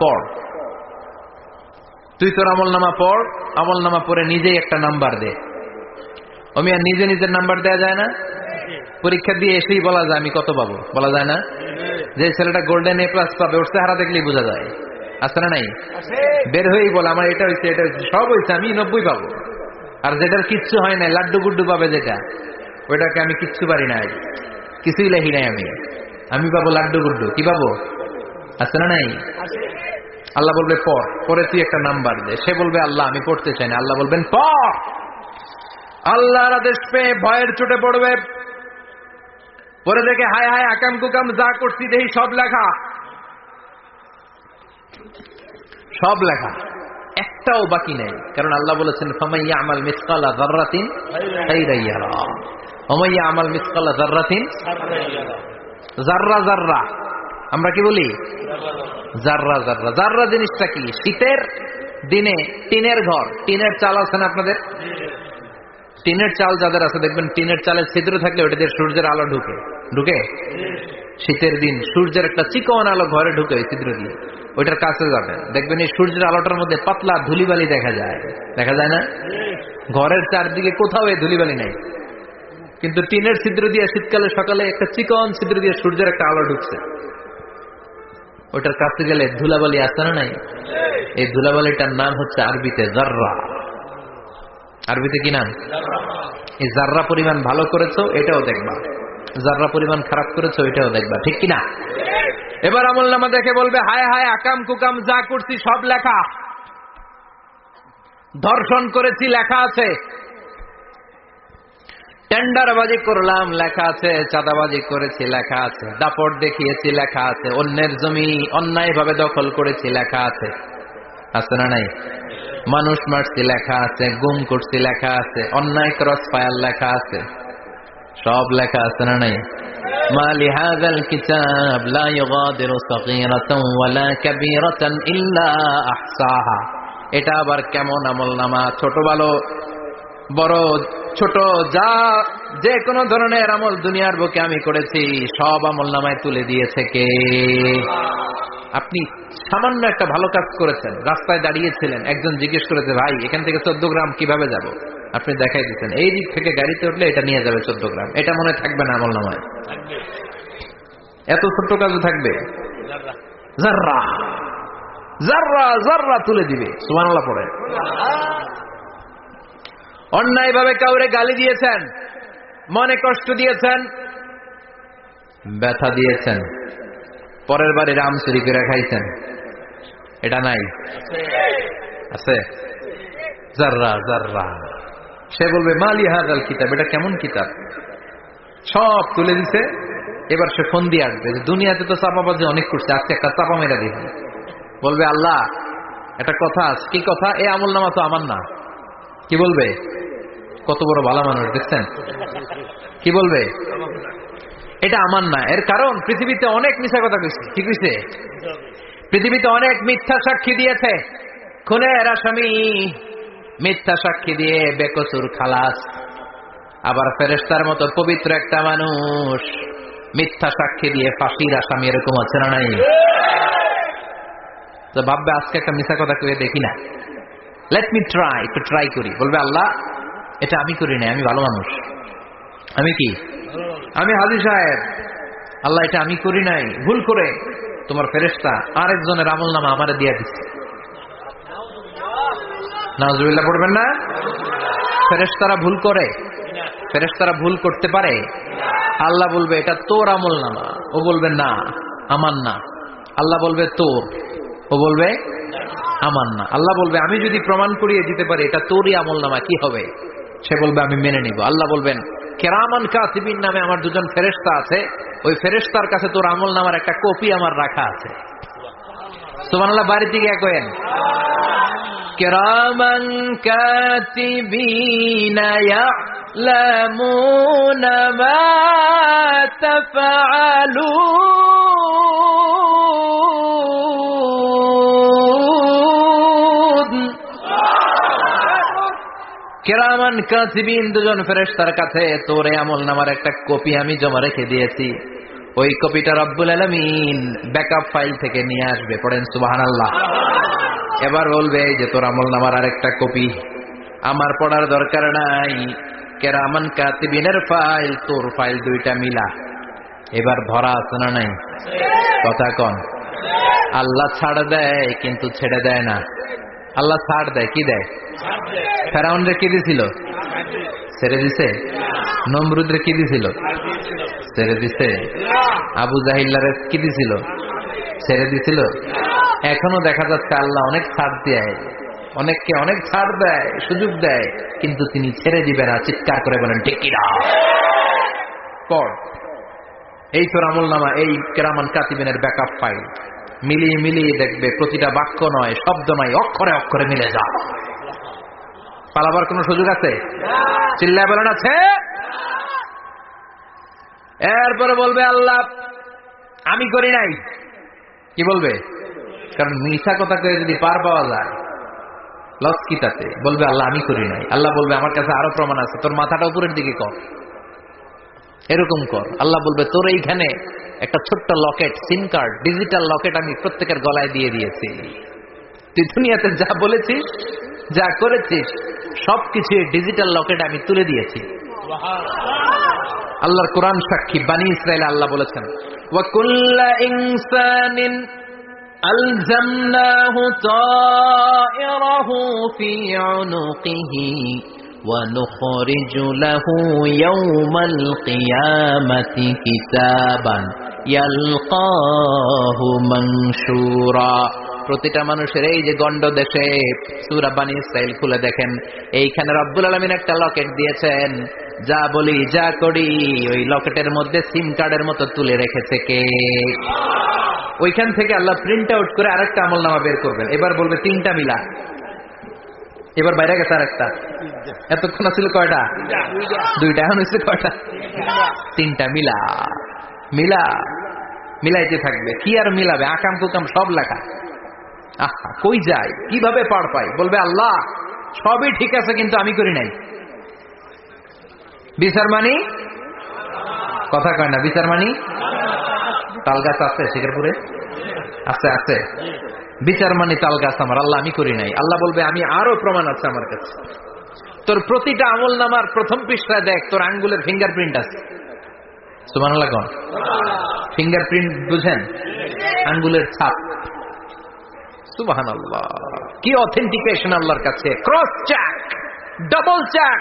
Speaker 1: পড়, তুই তোর আমল নামা পড়। আমল নামা পড়ে নিজেই একটা নাম্বার দে। আমি আর নিজে নিজের নাম্বার দেয়া যায় না? পরীক্ষা দিয়ে এসেই বলা যায় আমি কত পাবো, বলা যায় না? যে ছেলেটা গোল্ডেন এ প্লাস পাবে ওর চেহারা দেখলেই বোঝা যায়, আছে না নাই? বের হয়েই বলে আমার এটা হয়েছে, এটা হয়েছে, সব হয়েছে, আমি 90 পাবো। আর যেটার কিচ্ছু হয় নাই, লাড্ডু গুড্ডু পাবে যেটা, ওইটাকে আমি কিচ্ছু পারি নাই, কিছুই লেখি নাই, আমি পাবো লাড্ডু গুড্ডু। কি পাবো? আছে না নাই? আল্লাহ বলবে পড়, পরে তুই একটা নাম্বার দে। সে বলবে আল্লাহ আমি পড়তে চাই না। আল্লাহ বলবেন পড়। আল্লাহর আদেশ পেয়ে ভয়ের চোটে পড়বে, পরে দেখে হায় হায় আকাম কুকাম যা করছি দেখি সব লেখা, সব লেখা, একটাও বাকি নেই। কারণ আল্লাহ বলেছেন ফামাইয়া আমাল মিসকালা যাররাতিন খাইরান ইয়ারা ওয়া মাইয়া আমাল মিসকালা যাররাতিন যাররা যাররা। আমরা কি বলি? যাররা যাররা। যাররা জিনিসটা কি? শীতের দিনে টিনের ঘর, টিনের চাল আছে না আপনাদের? টিনের চাল যাদের আছে দেখবেন টিনের চালের ছিদ্র থাকলে ওটা দিয়ে সূর্যের আলো ঢুকে ঢুকে। শীতের দিন সূর্যের একটা চিকন আলো ঘরে ঢুকে ওই ছিদ্র দিয়ে, ওইটার কাছে যাবেন দেখবেন এই সূর্যের আলোটার মধ্যে পাতলা ধুলিবালি দেখা যায়, দেখা যায় না? ঘরের চারদিকে কোথাও এই ধুলিবালি নেই, কিন্তু টিনের ছিদ্র দিয়ে শীতকালে সকালে একটা চিকন ছিদ্র দিয়ে সূর্যের একটা আলো ঢুকছে, ওইটার কাছে গেলে ধুলাবালি আছে না নাই? এই ধুলাবালিটার নাম হচ্ছে আরবিতে জাররা। আরবিতে কি নাম? এই জাররা পরিমাণ ভালো করেছো এটাও দেখবা, জাররা পরিমাণ খারাপ করেছো এটাও দেখবা, ঠিক কিনা? এবার আমলনামা দেখে বলবে হায় হায় আকাম কুকাম যা করছি সব লেখা। ধর্ষণ করেছি লেখা আছে, টেন্ডারবাজি করলাম লেখা আছে, চাঁদাবাজি করেছি লেখা আছে, দাপট দেখিয়েছি লেখা আছে, অন্যের জমি অন্যায়ভাবে দখল করেছি লেখা আছে, আছে না নাই? মানুষ মারছি লেখা আছে, গুম করছি লেখা আছে, অন্যায় ক্রস ফায়ার লেখা আছে, সব লেখা আছে না নাই? মা লিহাযাল কিতাব লা ইউগাদিরু সাগীরাতান ওয়ালা কাবীরাতান ইল্লা আহসাহা। এটা আবার কেমন আমলনামা? ছোট ভালো বড় ছোট যা যে কোনো ধরনের আমল দুনিয়ার বুকে আমি করেছি সব আমলনামায় তুলে দিয়েছে কে? আপনি সামান্য একটা ভালো কাজ করেছেন, রাস্তায় দাঁড়িয়েছিলেন, একজন জিজ্ঞেস করেছে ভাই এখান থেকে 14 গ্রাম কিভাবে যাব, আপনি দেখাই দিচ্ছেন এই দিক থেকে গাড়িতে উঠলে এটা নিয়ে যাবে 14 গ্রাম, এটা মনে থাকবে না আমলনামায়? এত ছোট্ট কাজও থাকবে? জাররা জাররা জাররা তুলে দিবে। সুবহানাল্লাহ পড়ে। অন্যায় ভাবে কাউরে গালি দিয়েছেন, মনে কষ্ট দিয়েছেন, ব্যথা দিয়েছেন, পরের বাড়ি রাম চুরি করে খাইছেন, এটা নাই? আছে জাররা জাররা। সে বলবে মালি হাযাল কিতাব, এটা কেমন কিতাব? সব তুলে দিছে। এবার সে ফোন দিয়ে আসবে যে দুনিয়াতে তো চাপাবাজি অনেক করছে, আজকে একটা চাপা মেরা দিবে। বলবে আল্লাহ একটা কথা আছে। কি কথা? এই আমলনামা তো আমার না। কি বলবে? কত বড় ভালো মানুষ দেখছেন? কি বলবে? এটা আমার না। এর কারণ পৃথিবীতে অনেক মিথ্যা কথা কইছে। কি কইছে? পৃথিবীতে অনেক মিথ্যা সাক্ষী দিয়েছে, খুনের আসামি মিথ্যা সাক্ষী দিয়ে বেকসুর খালাস। আবার ফেরেশতার মতো পবিত্র একটা মানুষ মিথ্যা সাক্ষী দিয়ে ফাঁসির আসামি, এরকম আছে না নাই? তো ভাববে আজকে একটা মিথ্যা কথা কয়ে দেখি না, লেট মি ট্রাই, একটু ট্রাই করি। বলবে আল্লাহ এটা আমি করি না, আমি ভালো মানুষ। আমি কি? আমি হাজী সাহেব। আল্লাহ এটা আমি করি নাই, ভুল করে তোমার ফেরেশতা আরেকজনের আমলনামা আমারে দিয়ে দিচ্ছে। নাউজুবিল্লাহ পড়বেন না? ফেরেশতারা ভুল করে? ফেরেশতারা ভুল করতে পারে? আল্লাহ বলবে এটা তোর আমল নামা, ও বলবে না আমার না। আল্লাহ বলবে তোর, ও বলবে আমার না। আল্লাহ বলবে আমি যদি প্রমাণ করিয়ে দিতে পারি এটা তোরই আমল নামা, কি হবে? সে বলবে আমি মেনে নিব। আল্লাহ বলবেন কেরামান কাতিবিন নামে আমার দুজন ফেরেশতা আছে, ওই ফেরেশতার কাছে তোর আমল নামার একটা কপি আমার রাখা আছে। সুবহানাল্লাহ, বাড়িতে গিয়ে কয়েন কেরামান কাতিবিনা ইয়ালামুনা মা তাফআলুন। কেরামান কাতিবিন দুজন ফেরেশতার কাছে তোর আমল নামার একটা কপি আমি জমা রেখে দিয়েছি। ওই কপিটা রব্বুল আলামিন ব্যাকআপ ফাইল থেকে নিয়ে আসবে। পড়েন সুবহানাল্লাহ। এবার বলবে যে তোর আমল নামার আরেকটা কপি আমার পড়ার দরকার নাই, কেরামান কাতিবিনের ফাইল তোর ফাইল দুইটা মিলা। এবার ধরা আছে না নাই? কথা কন। আল্লাহ ছাড় দেয় কিন্তু ছেড়ে দেয় না। আল্লাহ ছাড় দেয়, কি দেয়? ফেরাউনরে কি দিছিল? ছেড়ে দিছে। নমরুদরে কি দিছিল? ছেড়ে দিছে। আবু জাহিল্লারে কি দিছিল? ছেড়ে দিছিল। এখনো দেখা যাচ্ছে আল্লাহ অনেক ছাড় দেয়, অনেককে অনেক ছাড় দেয়, সুযোগ দেয়, কিন্তু তিনি ছেড়ে দিবে না। চিৎকার করে বলেন ঠিক কিনা? পড় এই তোর আমল নামা, এই কেরামান কাতিবিনের ব্যাকআপ ফাইল মিলিয়ে মিলিয়ে দেখবে প্রতিটা বাক্য নয়, শব্দ নয়, অক্ষরে অক্ষরে মিলে যা। পালাবার কোন সুযোগ আছে? চিল্লায় বলেন আছে? এরপরে বলবে আল্লাহ আমি করি নাই। কি বলবে? কারণ মিথ্যা কথা করে যদি পার পাওয়া যায় লস কি তাতে? বলবে আল্লাহ আমি করি নাই। আল্লাহ বলবে আমার কাছে আরো প্রমাণ আছে, তোর মাথাটা উপরের দিকে কর, এরকম কর। আল্লাহ বলবে তোর এইখানে একটা ছোট্ট লকেট, সিম কার্ড, ডিজিটাল লকেট আমি প্রত্যেকের গলায় দিয়ে দিয়েছি। তুই দুনিয়াতে যা বলেছিস, যা করেছিস, সবকিছু ডিজিটাল লকেট আমি তুলে দিয়েছি। আল্লাহর কোরআন সাক্ষী। বানি ইসরায়েল আল্লাহ বলেছেন ওয়া কুল্লা ইনসানিন আলজামনাহু তায়রাহু ফি উনুকিহি ওয়া নুখরিজু লাহু ইয়াওমাল কিয়ামাতি কিতাবান ইয়ালকাহু মানশুরা। প্রতিটা মানুষের এই যে গন্ড দেশে সূরা বানি ইসরাইল খুলে দেখেন, এইখানে রব্বুল আলামিন একটা লকেট দিয়েছেন। যা বলি যা করি ওই লকেটের মধ্যে সিম কার্ডের মতো তুলে রেখেছে কে? ওইখান থেকে আল্লাহ প্রিন্ট আউট করে আরেকটা আমলনামা বের করবেন। এবার বলবে তিনটা মিলা। এবার বাইরে গেছে আরেকটা। এতক্ষণ ছিল কয়টা? দুইটা। এখন হচ্ছে কয়টা? তিনটা। মিলা মিলা মিলাইতে থাকবে। কি আর মিলাবে? আকাম কুকাম সব লেখা। আহা, কই যায়, কিভাবে পার পাই? বলবে আল্লাহ সবই ঠিক আছে কিন্তু আমি করি নাই। বিচার মানি? কথা কয় না। বিচার মানি? তাল গাছ আছে শিকারপুরে? আছে আছে। বিচার মানি তাল গাছ আমার। আল্লাহ আমি করি নাই। আল্লাহ বলবে আমি আরো প্রমাণ আছে আমার কাছে। তোর প্রতিটা আমল নামার প্রথম পৃষ্ঠায় দেখ তোর আঙ্গুলের ফিঙ্গারপ্রিন্ট আছে। সুবহানাল্লাহ কোন? ফিঙ্গারপ্রিন্ট বুঝেন? আঙ্গুলের ছাপ। সুবহানাল্লাহ, কি অথেন্টিকেশন আল্লাহর কাছে। Cross check, double check,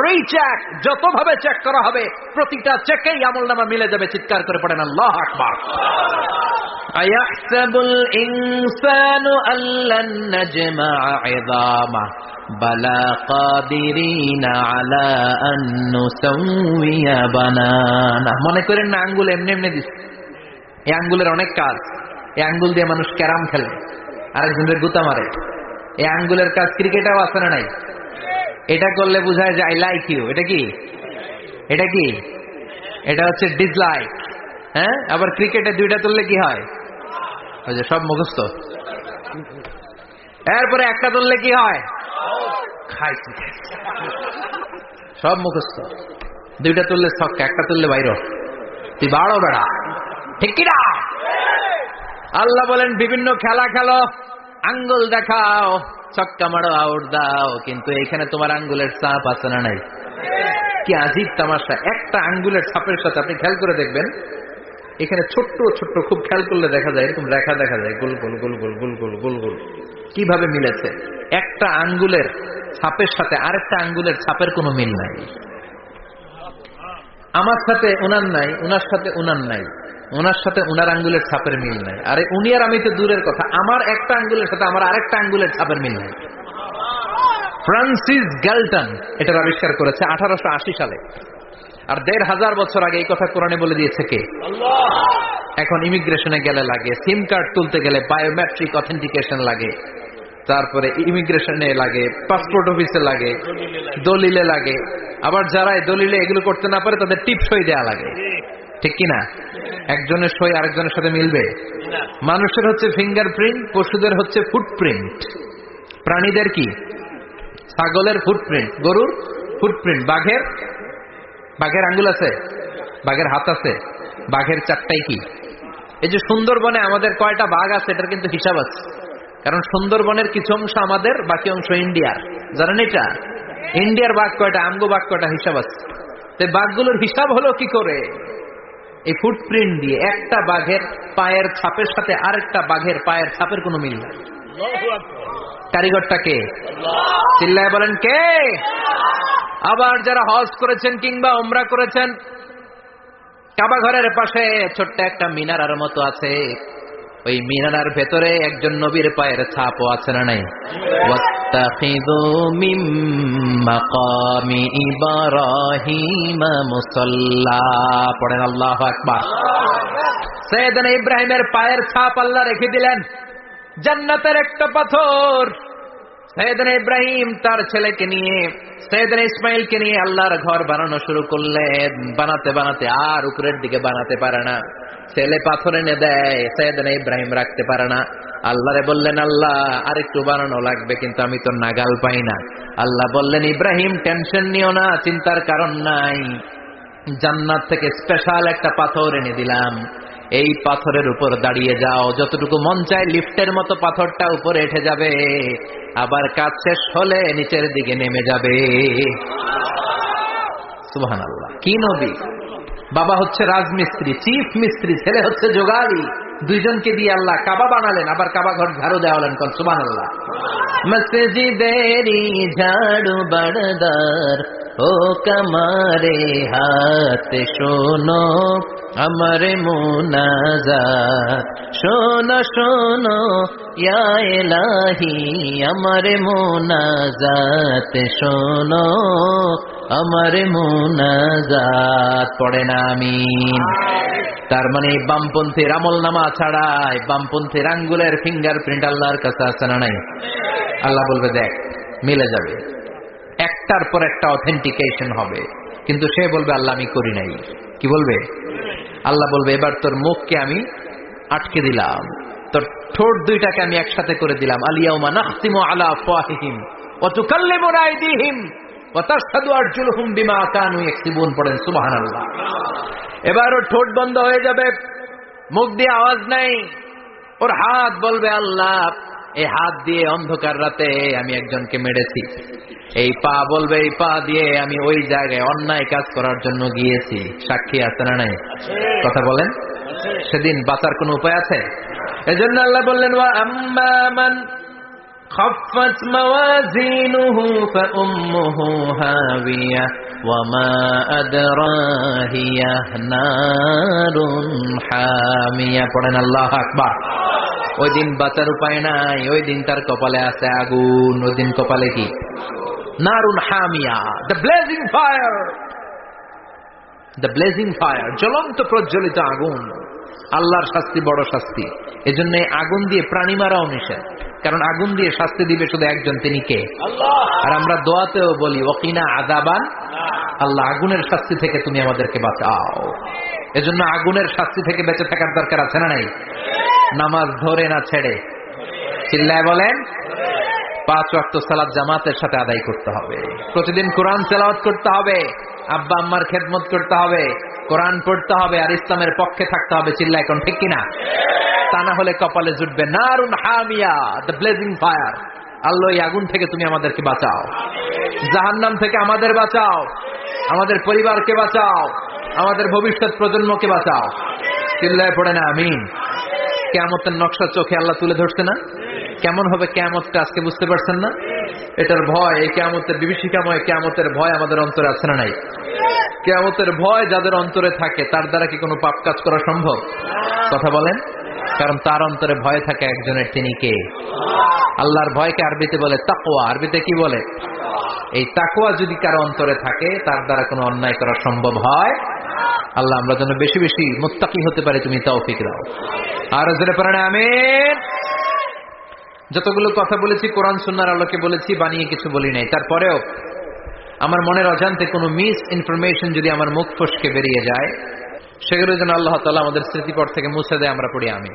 Speaker 1: recheck, যতভাবে চেক করা হবে প্রতিটা চেকেই আমলনামা মিলে যাবে। চিৎকার করে পড়েন আল্লাহু আকবার। আয়াহসাবুল ইনসানু আল্লান নাজমা'a 'ইযামা বালা কাদিরিনা আলা আন নুসাউইয়া বানানা। মনে করেন না আঙ্গুল এমনি এমনি দিছে। এই আঙ্গুলের অনেক কাজ। এই আঙ্গুল দিয়ে মানুষ ক্যারাম খেলে, আরেকজনের গুতা মারে। এই আঙ্গুলের কাজ ক্রিকেটাও আছে না নাই? এটা করলে বোঝায় যে আই লাইক ইউ। এটা কি? এটা কি? এটা হচ্ছে ডিসলাইক। হ্যাঁ, আবার ক্রিকেটে দুইটা তুললে কি হয়? ওই যে সব মুখস্থ। এরপরে একটা তুললে কি হয়? খাইছি। সব মুখস্থ। দুইটা তুললে ছক্কা, একটা তুললে বাইর। তুই বাড়ো বেড়া, ঠিক কিনা? আল্লাহ বলেন বিভিন্ন খেলা খেলো, আঙ্গুল দেখাও, ছক্কা মারো, আউট দাও, কিন্তু এখানে তোমার আঙ্গুলের ছাপ আছে না নাই? কি আজীব তামাশা। একটা আঙ্গুলের ছাপের সাথে আপনি খেয়াল করে দেখবেন এখানে ছোট্ট ছোট্ট, খুব খেয়াল করলে দেখা যায় এরকম রেখা দেখা যায়, গোল গোল গোল গোল গোল গোল গোল গোল। কিভাবে মিলেছে? একটা আঙ্গুলের ছাপের সাথে আরেকটা আঙ্গুলের ছাপের কোনো মিল নাই। আমার সাথে উনার নাই, উনার সাথে উনার নাই, ওনার সাথে উনার আঙ্গুলের ছাপের মিল নাই। আরে উনি আর আমি তো দূরের কথা, আমার একটা আঙ্গুলের সাথে আমার আরেকটা আঙ্গুলের ছাপের মিল নাই। ফ্রান্সিস গ্যালটন এটার আবিষ্কার করেছে 1880 সালে। আর 1500 বছর আগে এই কথা কোরআনে বলে দিয়েছে কে? এখন ইমিগ্রেশনে গেলে লাগে, সিম কার্ড তুলতে গেলে বায়োমেট্রিক অথেন্টিকেশন লাগে, তারপরে ইমিগ্রেশনে লাগে, পাসপোর্ট অফিসে লাগে, দলিলে লাগে। আবার যারা দলিলে এগুলো করতে না পারে তাদের টিপ সই দেয়া লাগে, ঠিক কিনা? একজনের সই আরেকজনের সাথে মিলবে? মানুষের হচ্ছে ফিঙ্গারপ্রিন্ট, পশুদের হচ্ছে ফুটপ্রিন্ট। প্রাণীদের কি? ছাগলের ফুটপ্রিন্ট, গরুর ফুটপ্রিন্ট, বাঘের আঙ্গুল আছে, বাঘের হাত আছে, বাঘের চারটাই কি? এই যে সুন্দরবনে আমাদের কয়টা বাঘ আছে এটার কিন্তু হিসাব আছে, কারণ সুন্দরবনের কিছু অংশ আমাদের, বাকি অংশ ইন্ডিয়ার। জানেন এটা? ইন্ডিয়ার বাঘ কয়টা, আমগো বাঘ কয়টা, হিসাব আছে। তো বাঘগুলোর হিসাব হলো কি করে? এই ফুটপ্রিন্ট দিয়ে। একটা বাঘের পায়ের ছাপের সাথে আরেকটা বাঘের পায়ের ছাপের কোনো মিল নাই। কারিগরটা কে? চিল্লায় বলেন কে? আবার যারা হজ করেছেন কিংবা উমরা করেছেন, কাবা ঘরের পাশে ছোট্ট একটা মিনারার মতো আছে, ওই মিনারার ভেতরে একজন নবীর পায়ের ছাপও আছে না নাই? ওয়াত্তাখিযু মিন মাকামি ইব্রাহিম মুসাল্লা, পড়েন আল্লাহু আকবার। সাইয়েদনা ইব্রাহিমের পায়ের ছাপ আল্লাহ রেখে দিলেন জান্নাতের একটা পাথর। সাইয়েদনা ইব্রাহিম তার ছেলেকে নিয়ে, সাইয়েদনা ইসমাইলকে নিয়ে আল্লাহর ঘর বানানো শুরু করলেন। বানাতে বানাতে আর উপরের দিকে বানাতে পারে না, ছেলে পাথর এনে দেয়, সাইয়েদনা ইব্রাহিম রাখতে পারে না। আল্লাহরে বললেন, আল্লাহ আরেকটু বানানো লাগবে, কিন্তু আমি তো নাগাল পাই না। আল্লাহ বললেন, ইব্রাহিম টেনশন নিও না, চিন্তার কারণ নাই, জান্নাত থেকে স্পেশাল একটা পাথর এনে দিলাম, এই পাথরের উপর দাঁড়িয়ে যাও, যতটুকু মন চায় লিফটের মতো পাথরটা উপরে উঠে যাবে, আবার কাজ শেষ হলে নিচের দিকে নেমে যাবে। সুবহানাল্লাহ, কি নবী! বাবা হচ্ছে রাজমিস্ত্রি, চিফ মিস্ত্রি, ছেলে হচ্ছে যোগালী, দুইজনকে দিয়ে আল্লাহ কাবা বানালেন, আবার কাবা ঘর ঝাড়ু দেওয়ালেন। কোন সুবহানাল্লাহ। মসজিদেরি ঝাড়ু বারদার ও কমারে হাত শোনো আমার মুনাজাত, শোনো শোনো ইয়া ইলাহি আমার মুনাজাত, শোনো আমার মুনাজাত। পড়েন আমিন। তার মানে বামপন্থীর আমল নামা ছাড়াই বামপন্থীর আঙ্গুলের ফিঙ্গারপ্রিন্ট আল্লাহর কাছে আছে না নাই? আল্লাহ বলবে দেখ মিলে যাবে, একটার পর একটা অথেন্টিকেশন হবে, কিন্তু সে বলবে আল্লাহ আমি করি নাই। কি বলবে? আল্লাহ বলবে এবার তোর মুখকে আমি আটকে দিলাম, তোর ঠোঁট দুইটাকে আমি একসাথে করে দিলাম। আলিয়াউমা নাখতিমু আলা আফওয়াহিহিম ওয়া তুকাল্লিমুনা আইদিহিম ওয়া তাশহাদু আরজুলুহুম বিমা কানু ইয়াকসিবুন। পড়েন সুবহানাল্লাহ। এবার ওর ঠোঁট বন্ধ হয়ে যাবে, মুখ দিয়ে আওয়াজ নাই, ওর হাত বলবে আল্লাহ এই হাত দিয়ে অন্ধকার রাতে আমি একজনকে মেরেছি, এই পা বলবে এই পা দিয়ে আমি ওই জায়গায় অন্যায় কাজ করার জন্য গিয়েছি। সাক্ষী আছে না নাই? কথা বলেন। সেদিন বাঁচার কোন উপায় আছে? এজন্য আল্লাহ বললেন ওয়া আম্মা মান খাফফাত মাওয়াজিনুহু ফাউম্মুহু হাবিয়া ওয়া মা আদরাহিয়া নারুন হামিয়া। পড়েন আল্লাহু আকবার। ওই দিন বাঁচার উপায় নাই, ওই দিন তার কপালে আছে আগুন। ওই দিন কপালে কি? নারুন হামিয়া, the blazing fire, the blazing fire, জ্বলন্ত প্রজ্বলিত আগুন। আল্লাহর শাস্তি বড় শাস্তি। এজন্য আগুন দিয়ে প্রাণী মারাও নিষেধ, কারণ আগুন দিয়ে শাস্তি দিবে শুধু একজন, তিনি কে? আল্লাহ। আর আমরা দোয়াতেও বলি ওয়াকিনা আযাবান, আল্লাহ আগুনের শাস্তি থেকে তুমি আমাদেরকে বাঁচাও। এজন্য আগুনের শাস্তি থেকে বেঁচে থাকার দরকার আছে না নাই? নামাজ ধরে না ছেড়ে, চিল্লায় বলেন। 5 ওয়াক্ত সালাত জামাতের সাথে আদায় করতে হবে, প্রতিদিন কোরআন তেলাওয়াত করতে হবে, আব্বা আম্মার খেদমত করতে হবে, কোরআন পড়তে হবে, আর ইসলামের পক্ষে থাকতে হবে। চিল্লায় এখন ঠিক কিনা? তা না হলে কপালে জুটবে নারুন হামিয়া, দ্য ব্লেজিং ফায়ার। আল্লাহ এই আগুন থেকে তুমি আমাদেরকে বাঁচাও, জাহান্নাম থেকে আমাদের বাঁচাও, আমাদের পরিবারকে বাঁচাও, আমাদের ভবিষ্যৎ প্রজন্মকে বাঁচাও। চিল্লায় পড়ে না আমিন। কিয়ামতের নকশা চোখে আল্লাহ তুলে ধরছে না? কেমন হবে কিয়ামতটা আজকে বুঝতে পারছেন না? এটার ভয়, এই কিয়ামতের বিভীষিকাময় কিয়ামতের ভয় আমাদের অন্তরে আছে না নাই? কিয়ামতের ভয় যাদের অন্তরে থাকে তার দ্বারা কি কোনো পাপ কাজ করা সম্ভব? কথা বলেন। কারণ তার অন্তরে ভয় থাকে একজনের, তিনি কে? আল্লাহর ভয়কে আরবিতে বলে তাকওয়া। আরবিতে কি বলে? এই তাকওয়া যদি কারো অন্তরে থাকে তার দ্বারা কোনো অন্যায় করা সম্ভব হয়। আল্লাহ আমরা যেন বেশি বেশি মুত্তাকি হতে পারি, তুমি তৌফিক দাও। আর জোরে পড়েন আমিন। যতগুলো কথা বলেছি কোরআন সুন্নাহর আলোকে বলেছি, বানিয়ে কিছু বলি নাই। তারপরেও আমার মনের অজান্তে কোনো মিস ইনফরমেশন যদি আমার মুখ ফসকে বেরিয়ে যায়, সেগুলো যেন আল্লাহ তাআলা আমাদের স্মৃতিপট থেকে মুছে দেয়, আমরা পড়ি আমিন।